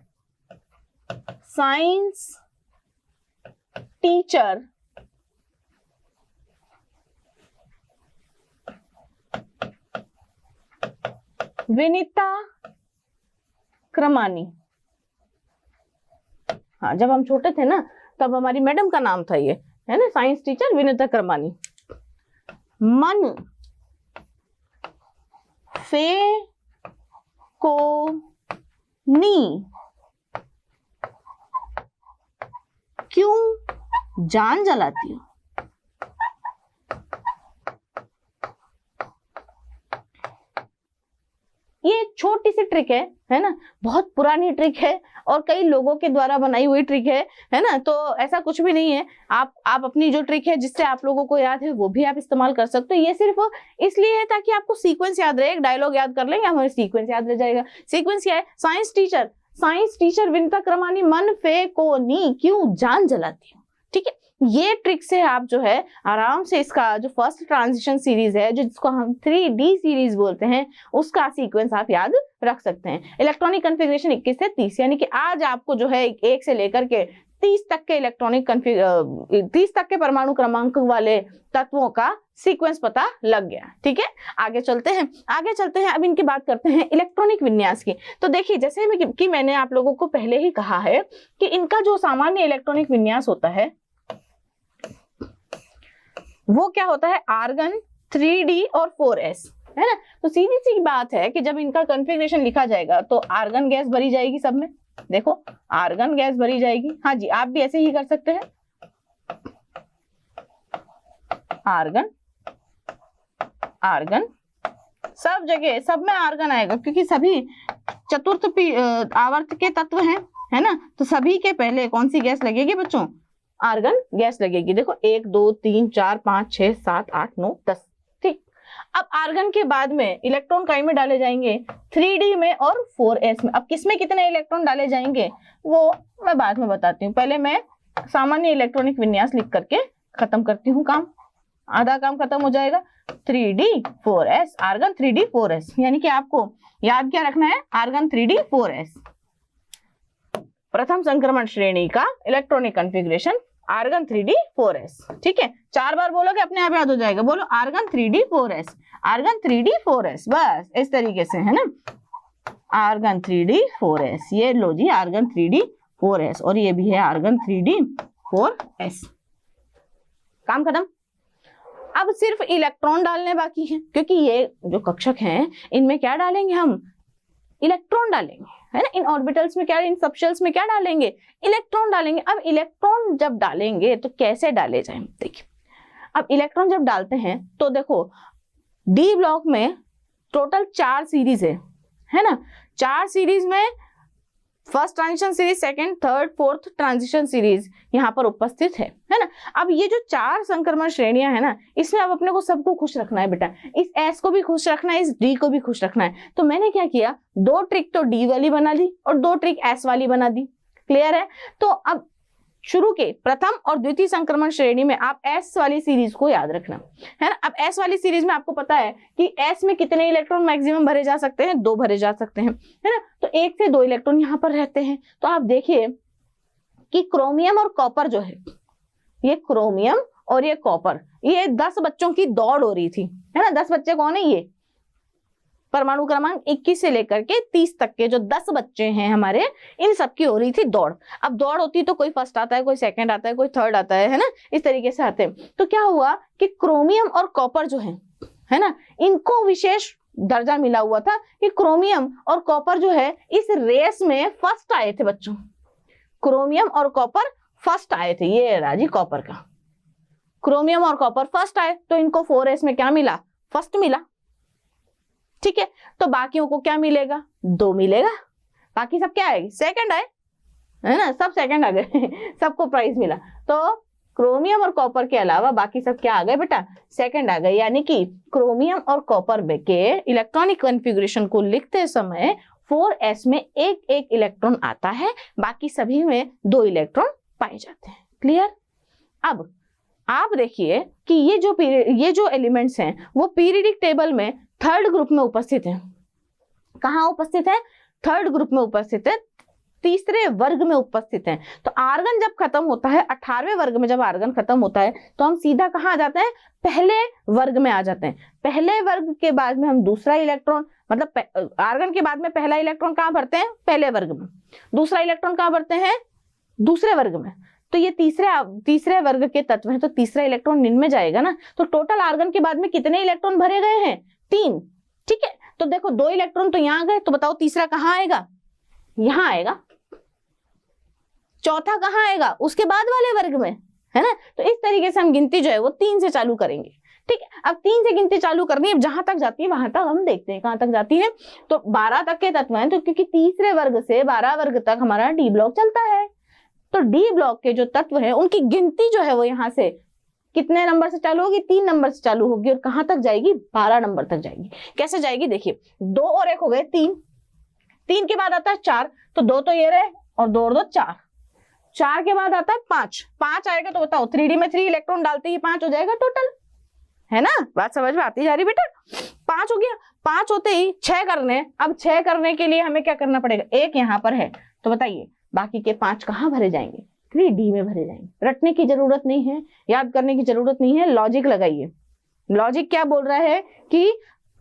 साइंस टीचर विनीता क्रमानी, हाँ जब हम छोटे थे ना तब हमारी मैडम का नाम था ये, है ना, साइंस टीचर विनीता क्रमानी। मन फे को नी क्यों जान जलाती हो। ये एक छोटी सी ट्रिक है ना, बहुत पुरानी ट्रिक है और कई लोगों के द्वारा बनाई हुई ट्रिक है ना। तो ऐसा कुछ भी नहीं है, आप अपनी जो ट्रिक है जिससे आप लोगों को याद है वो भी आप इस्तेमाल कर सकते हो। ये सिर्फ इसलिए है ताकि आपको सीक्वेंस याद रहे, एक डायलॉग याद कर लेंगे हमें सीक्वेंस याद रह जाएगा। सीक्वेंस क्या है, साइंस टीचर विनीता क्रमानी मन फे को नी क्यों जान जलाती हो, ठीक है। ये ट्रिक से आप जो है आराम से इसका जो फर्स्ट ट्रांजिशन सीरीज है, जो जिसको हम 3D सीरीज बोलते हैं, उसका सीक्वेंस आप याद रख सकते हैं। इलेक्ट्रॉनिक कॉन्फ़िगरेशन 21 से 30, यानी कि आज आपको जो है 1 से लेकर के 30 तक के 30 तक के परमाणु क्रमांक वाले तत्वों का सीक्वेंस पता लग गया, ठीक है। आगे चलते हैं, अब इनकी बात करते हैं इलेक्ट्रॉनिक विन्यास की। तो देखिए जैसे कि मैंने आप लोगों को पहले ही कहा है कि इनका जो सामान्य इलेक्ट्रॉनिक विन्यास होता है वो क्या होता है, आर्गन 3D और 4s, है ना। तो सीधी सी बात है कि जब इनका कॉन्फ़िगरेशन लिखा जाएगा तो आर्गन गैस भरी जाएगी सब में, देखो आर्गन गैस भरी जाएगी। हाँ जी, आप भी ऐसे ही कर सकते हैं, आर्गन सब जगह, सब में आर्गन आएगा क्योंकि सभी चतुर्थ आवर्त के तत्व हैं, है ना। तो सभी के पहले कौन सी गैस लगेगी बच्चों, आर्गन गैस लगेगी। देखो 1 2 3 4 5 6 7 8 9 10, ठीक। अब आर्गन के बाद में इलेक्ट्रॉन काई में डाले जाएंगे, 3D में और 4s में। अब किसमें कितने इलेक्ट्रॉन डाले जाएंगे वो मैं बाद में बताती हूँ, पहले मैं सामान्य इलेक्ट्रॉनिक विन्यास लिख करके खत्म करती हूँ काम, आधा काम खत्म हो जाएगा। 3D 4s, argon 3D 4s, यानी कि आपको याद क्या रखना है, आर्गन 3D 4s। प्रथम संक्रमण श्रेणी का electronic configuration argon 3D 4s, ठीक है। 4 बार बोलोगे अपने आप याद हो जाएगा, बोलो argon 3D 4s, argon 3D 4s, बस इस तरीके से, है ना, आर्गन 3D 4s। ये लो जी आर्गन 3D 4s और ये भी है आर्गन 3D 4s। काम खत्म। अब सिर्फ इलेक्ट्रॉन डालने बाकी हैं, क्योंकि ये जो कक्षक हैं इनमें क्या डालेंगे हम, इलेक्ट्रॉन डालेंगे, है ना। इन ऑर्बिटल्स में क्या, इन सबशेल्स में क्या डालेंगे, इलेक्ट्रॉन डालेंगे। अब इलेक्ट्रॉन जब डालेंगे तो कैसे डाले जाएं, देखिए अब इलेक्ट्रॉन जब डालते हैं तो देखो डी ब्लॉक में टोटल 4 सीरीज है ना। 4 सीरीज में first transition series, second, third, fourth transition series यहाँ पर उपस्थित है ना। अब ये जो 4 संक्रमण श्रेणियां है ना, इसमें अब अपने को सबको खुश रखना है बेटा, इस S को भी खुश रखना है, इस D को भी खुश रखना है। तो मैंने क्या किया, 2 ट्रिक तो D वाली बना दी और 2 ट्रिक S वाली बना दी। क्लियर है? तो अब शुरू के प्रथम और द्वितीय संक्रमण श्रेणी में आप S वाली सीरीज को याद रखना है ना। अब S वाली सीरीज में आपको पता है कि S में कितने इलेक्ट्रॉन मैक्सिमम भरे जा सकते हैं, 2 भरे जा सकते हैं, है ना। तो 1 से 2 इलेक्ट्रॉन यहाँ पर रहते हैं। तो आप देखिए कि क्रोमियम और कॉपर जो है, ये क्रोमियम और ये कॉपर, ये 10 बच्चों की दौड़ हो रही थी, है ना। 10 बच्चे कौन है? ये परमाणु क्रमांक 21 से लेकर के 30 तक के जो 10 बच्चे हैं हमारे, इन सबकी हो रही थी दौड़। अब दौड़ होती तो कोई फर्स्ट आता है, कोई सेकंड आता है, कोई थर्ड आता है ना, इस तरीके से आते हैं। तो क्या हुआ कि क्रोमियम और कॉपर जो है ना, इनको विशेष दर्जा मिला हुआ था कि क्रोमियम और कॉपर जो है इस रेस में फर्स्ट आए थे बच्चों। क्रोमियम और कॉपर फर्स्ट आए थे, ये राजी कॉपर का, क्रोमियम और कॉपर फर्स्ट आए, तो इनको 4s में क्या मिला? फर्स्ट मिला। ठीक है, तो बाकियों को क्या मिलेगा? 2 मिलेगा। बाकी सब क्या आएगी? सेकंड आए, है ना, सब सेकंड आ गए सबको प्राइज मिला। तो क्रोमियम और कॉपर के अलावा बाकी सब क्या आ गए बेटा? सेकंड आ गए। यानी कि क्रोमियम और कॉपर के इलेक्ट्रॉनिक कॉन्फ़िगरेशन को लिखते समय 4s में एक इलेक्ट्रॉन आता है, बाकी सभी में 2 इलेक्ट्रॉन पाए जाते हैं। क्लियर? अब आप देखिए कि ये जो एलिमेंट्स हैं वो पीरियडिक टेबल में थर्ड ग्रुप में उपस्थित हैं। कहाँ उपस्थित है? थर्ड ग्रुप में उपस्थित है, तीसरे वर्ग में उपस्थित हैं। तो आर्गन जब खत्म होता है, 18वें वर्ग में जब आर्गन खत्म होता है, तो हम सीधा कहाँ आ जाते हैं? पहले वर्ग में आ जाते हैं। पहले वर्ग के बाद में हम दूसरा इलेक्ट्रॉन, मतलब आर्गन के बाद में पहला इलेक्ट्रॉन कहाँ भरते हैं? पहले वर्ग में। दूसरा इलेक्ट्रॉन कहाँ भरते हैं? दूसरे वर्ग में। तो ये तीसरे वर्ग के तत्व हैं, तो तीसरा इलेक्ट्रॉन निम्न में जाएगा ना। तो टोटल आर्गन के बाद में कितने इलेक्ट्रॉन भरे गए हैं? 3। ठीक है, तो देखो 2 इलेक्ट्रॉन तो यहां गए, तो बताओ तीसरा कहां आएगा? यहां आएगा। चौथा कहां आएगा? उसके बाद वाले वर्ग में, है ना। तो इस तरीके से हम गिनती जो है वो 3 से चालू करेंगे। ठीक है, अब 3 से गिनती चालू करनी है, जहां तक जाती है वहां तक हम देखते हैं कहां तक जाती है। तो 12 तक के तत्व हैं, तो क्योंकि तीसरे वर्ग से 12 वर्ग तक हमारा डी ब्लॉक चलता है, तो डी ब्लॉक के जो तत्व हैं उनकी गिनती जो है वो यहां से कितने नंबर से चालू होगी? 3 नंबर से चालू होगी और कहां तक जाएगी? 12 नंबर तक जाएगी। कैसे जाएगी? देखिए, 2 और 1 हो गए 3, 3 के बाद आता है 4, तो 2 तो ये रहे और 2 और 2 4, 4 के बाद आता है 5, 5 आएगा तो बताओ 3D में 3 इलेक्ट्रॉन डालते ही 5 हो जाएगा टोटल, है ना। बात समझ में आती जा रही बेटा? 5 हो गया। 5 होते ही 6 करने, अब 6 करने के लिए हमें क्या करना पड़ेगा? 1 यहाँ पर है, तो बताइए बाकी के 5 कहाँ भरे जाएंगे? 3D में भरे जाएंगे। रटने की जरूरत नहीं है, याद करने की जरूरत नहीं है, लॉजिक लगाइए। लॉजिक क्या बोल रहा है कि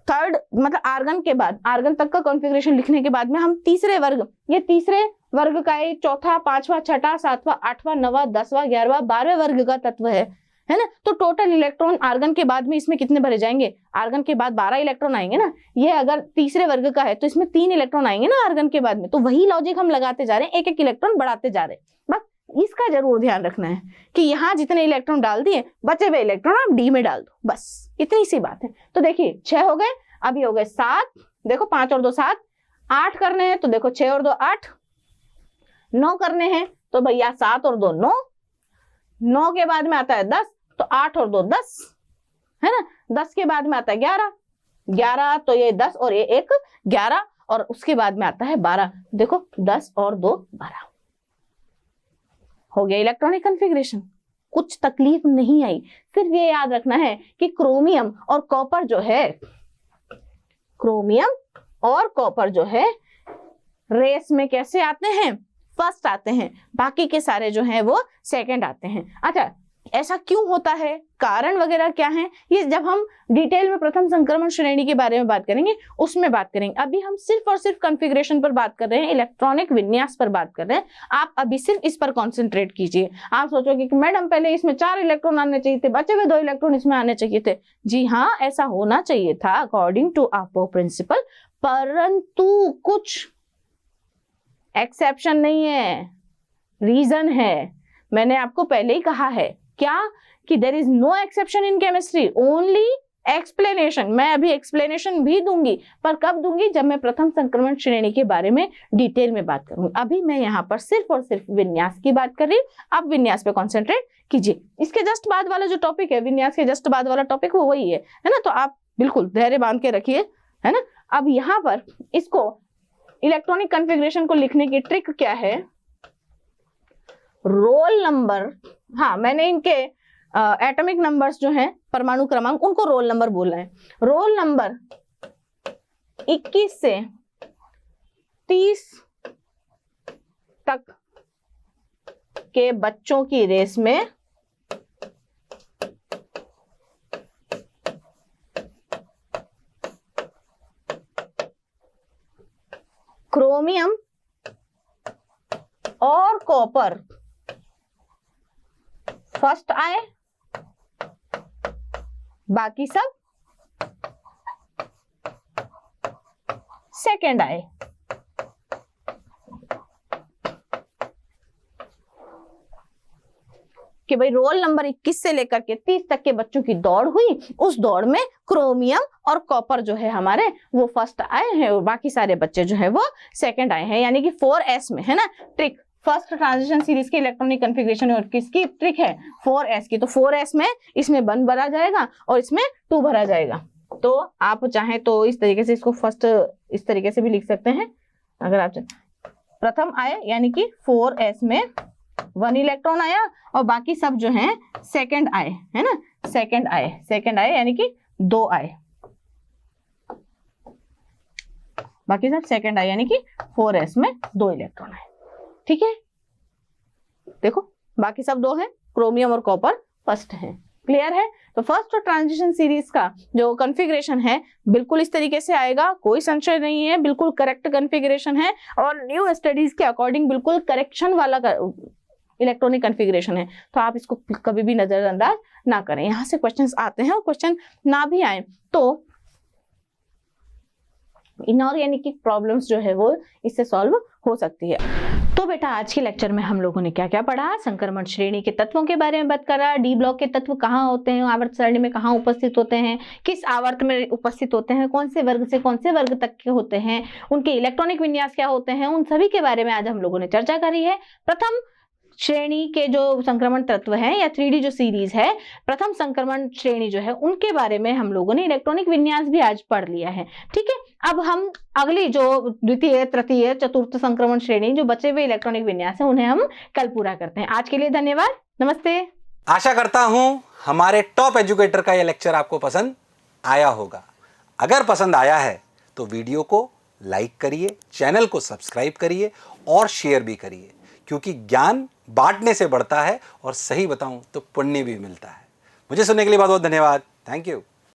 थर्ड मतलब आर्गन के बाद, आर्गन तक का कॉन्फ़िगरेशन लिखने के बाद में हम तीसरे वर्ग, ये तीसरे वर्ग का एक चौथा, पांचवा, छठा, सातवां, आठवां, नवा, 10वां, 11वां, 12वें वर्ग का तत्व है ना। तो टोटल इलेक्ट्रॉन आर्गन के बाद में इसमें कितने भरे जाएंगे? आर्गन के बाद 12 इलेक्ट्रॉन आएंगे ना। ये अगर तीसरे वर्ग का है तो इसमें 3 इलेक्ट्रॉन आएंगे ना आर्गन के बाद में। तो वही लॉजिक हम लगाते जा रहे हैं, एक इलेक्ट्रॉन बढ़ाते जा रहे हैं। बस इसका जरूर ध्यान रखना है कि यहाँ जितने इलेक्ट्रॉन डाल दिए, बचे हुए इलेक्ट्रॉन आप डी में डाल दो, बस इतनी सी बात है। तो देखिए 6 हो गए, अभी हो गए 7, देखो 5 और 2 7, 8 करने हैं तो देखो 6 और 2 8, 9 करने हैं तो भैया 7 और 2 9, 9 के बाद में आता है 10 तो 8 और 2 10, है ना। 10 के बाद में आता है 11, 11 तो ये 10 और ये 1 11, और उसके बाद में आता है 12, देखो 10 और 2 12, हो गया इलेक्ट्रॉनिक कॉन्फ़िगरेशन। कुछ तकलीफ नहीं आई, सिर्फ ये याद रखना है कि क्रोमियम और कॉपर जो है, क्रोमियम और कॉपर जो है रेस में कैसे आते हैं? फर्स्ट आते हैं, बाकी के सारे जो हैं वो सेकंड आते हैं। अच्छा, ऐसा क्यों होता है, कारण वगैरह क्या है, ये जब हम डिटेल में प्रथम संक्रमण श्रेणी के बारे में बात करेंगे उसमें बात करेंगे। अभी हम सिर्फ और सिर्फ कॉन्फ़िगरेशन पर बात कर रहे हैं, इलेक्ट्रॉनिक विन्यास पर बात कर रहे हैं। आप अभी सिर्फ इस पर कॉन्सेंट्रेट कीजिए। आप सोचोगे कि मैडम पहले इसमें 4 इलेक्ट्रॉन आने चाहिए थे, बचे हुए 2 इलेक्ट्रॉन इसमें आने चाहिए थे। जी हाँ, ऐसा होना चाहिए था अकॉर्डिंग टू आपो प्रिंसिपल, परंतु कुछ एक्सेप्शन नहीं है, रीजन है। मैंने आपको पहले ही कहा है क्या कि there is no exception in chemistry, only explanation, मैं अभी एक्सप्लेनेशन भी दूंगी, पर कब दूंगी, जब मैं प्रथम संक्रमण श्रेणी के बारे में डिटेल में बात करूंगी। अभी मैं यहाँ पर सिर्फ और सिर्फ विन्यास की बात कर रही हूँ, आप विन्यास पे कॉन्सेंट्रेट कीजिए। इसके जस्ट बाद वाला जो टॉपिक है, विन्यास के जस्ट बाद वाला टॉपिक वो वही है ना, तो आप बिल्कुल धैर्य बांध के रखिए, है ना। अब यहाँ पर इसको इलेक्ट्रॉनिक कॉन्फ़िगरेशन को लिखने की ट्रिक क्या है, रोल नंबर, हाँ मैंने इनके एटॉमिक नंबर्स जो हैं, परमाणु क्रमांक, उनको रोल नंबर बोलना है। रोल नंबर 21 से 30 तक के बच्चों की रेस में क्रोमियम और कॉपर फर्स्ट आए, बाकी सब सेकंड आए। कि भाई रोल नंबर 21 से लेकर के 30 तक के बच्चों की दौड़ हुई, उस दौड़ में क्रोमियम और कॉपर जो है हमारे वो फर्स्ट आए हैं और बाकी सारे बच्चे जो है वो सेकंड आए हैं, यानी कि 4s में, है ना। ट्रिक फर्स्ट ट्रांजिशन सीरीज के इलेक्ट्रॉनिक कॉन्फ़िगरेशन और किसकी ट्रिक है, 4s की। तो 4s में इसमें 1 भरा जाएगा और इसमें 2 भरा जाएगा। तो आप चाहें तो इस तरीके से इसको फर्स्ट इस तरीके से भी लिख सकते हैं, अगर आप प्रथम आए यानी कि 4s में 1 इलेक्ट्रॉन आया और बाकी सब जो हैं सेकंड आए, है ना, सेकंड आए यानी कि 2 आए, बाकी सब सेकंड आए यानी कि 4s में 2 इलेक्ट्रॉन आए। ठीक है, देखो बाकी सब 2 हैं, क्रोमियम और कॉपर फर्स्ट है। क्लियर है। तो फर्स्ट ट्रांजिशन सीरीज का जो कॉन्फ़िगरेशन है बिल्कुल इस तरीके से आएगा, कोई संशय नहीं है, बिल्कुल करेक्ट कॉन्फ़िगरेशन है और न्यू स्टडीज के अकॉर्डिंग बिल्कुल करेक्शन वाला इलेक्ट्रॉनिक कॉन्फ़िगरेशन है। तो आप इसको कभी भी नजरअंदाज ना करें। यहाँ से क्वेश्चंस आते हैं और क्वेश्चन ना भी आए तो इनऑर्गेनिक प्रॉब्लम्स जो है वो इससे सॉल्व हो सकती है। तो बेटा आज के लेक्चर में हम लोगों ने क्या क्या पढ़ा, संक्रमण श्रेणी के तत्वों के बारे में बात करा, डी ब्लॉक के तत्व कहाँ होते हैं, आवर्त सारणी में कहाँ उपस्थित होते हैं, किस आवर्त में उपस्थित होते हैं, कौन से वर्ग से कौन से वर्ग तक के होते हैं, उनके इलेक्ट्रॉनिक विन्यास क्या होते हैं, उन सभी के बारे में आज हम लोगों ने चर्चा करी है। प्रथम श्रेणी के जो संक्रमण तत्व हैं या 3D जो सीरीज है, प्रथम संक्रमण श्रेणी जो है उनके बारे में हम लोगों ने इलेक्ट्रॉनिक विन्यास भी आज पढ़ लिया है। ठीक है, अब हम अगली जो द्वितीय, तृतीय, चतुर्थ संक्रमण श्रेणी जो बचे हुए इलेक्ट्रॉनिक विन्यास है उन्हें हम कल पूरा करते हैं। आज के लिए धन्यवाद, नमस्ते। आशा करता हूं हमारे टॉप एजुकेटर का यह लेक्चर आपको पसंद आया होगा। अगर पसंद आया है तो वीडियो को लाइक करिए, चैनल को सब्सक्राइब करिए और शेयर भी करिए, क्योंकि ज्ञान बांटने से बढ़ता है और सही बताऊं तो पुण्य भी मिलता है। मुझे सुनने के लिए बहुत बहुत धन्यवाद। Thank you.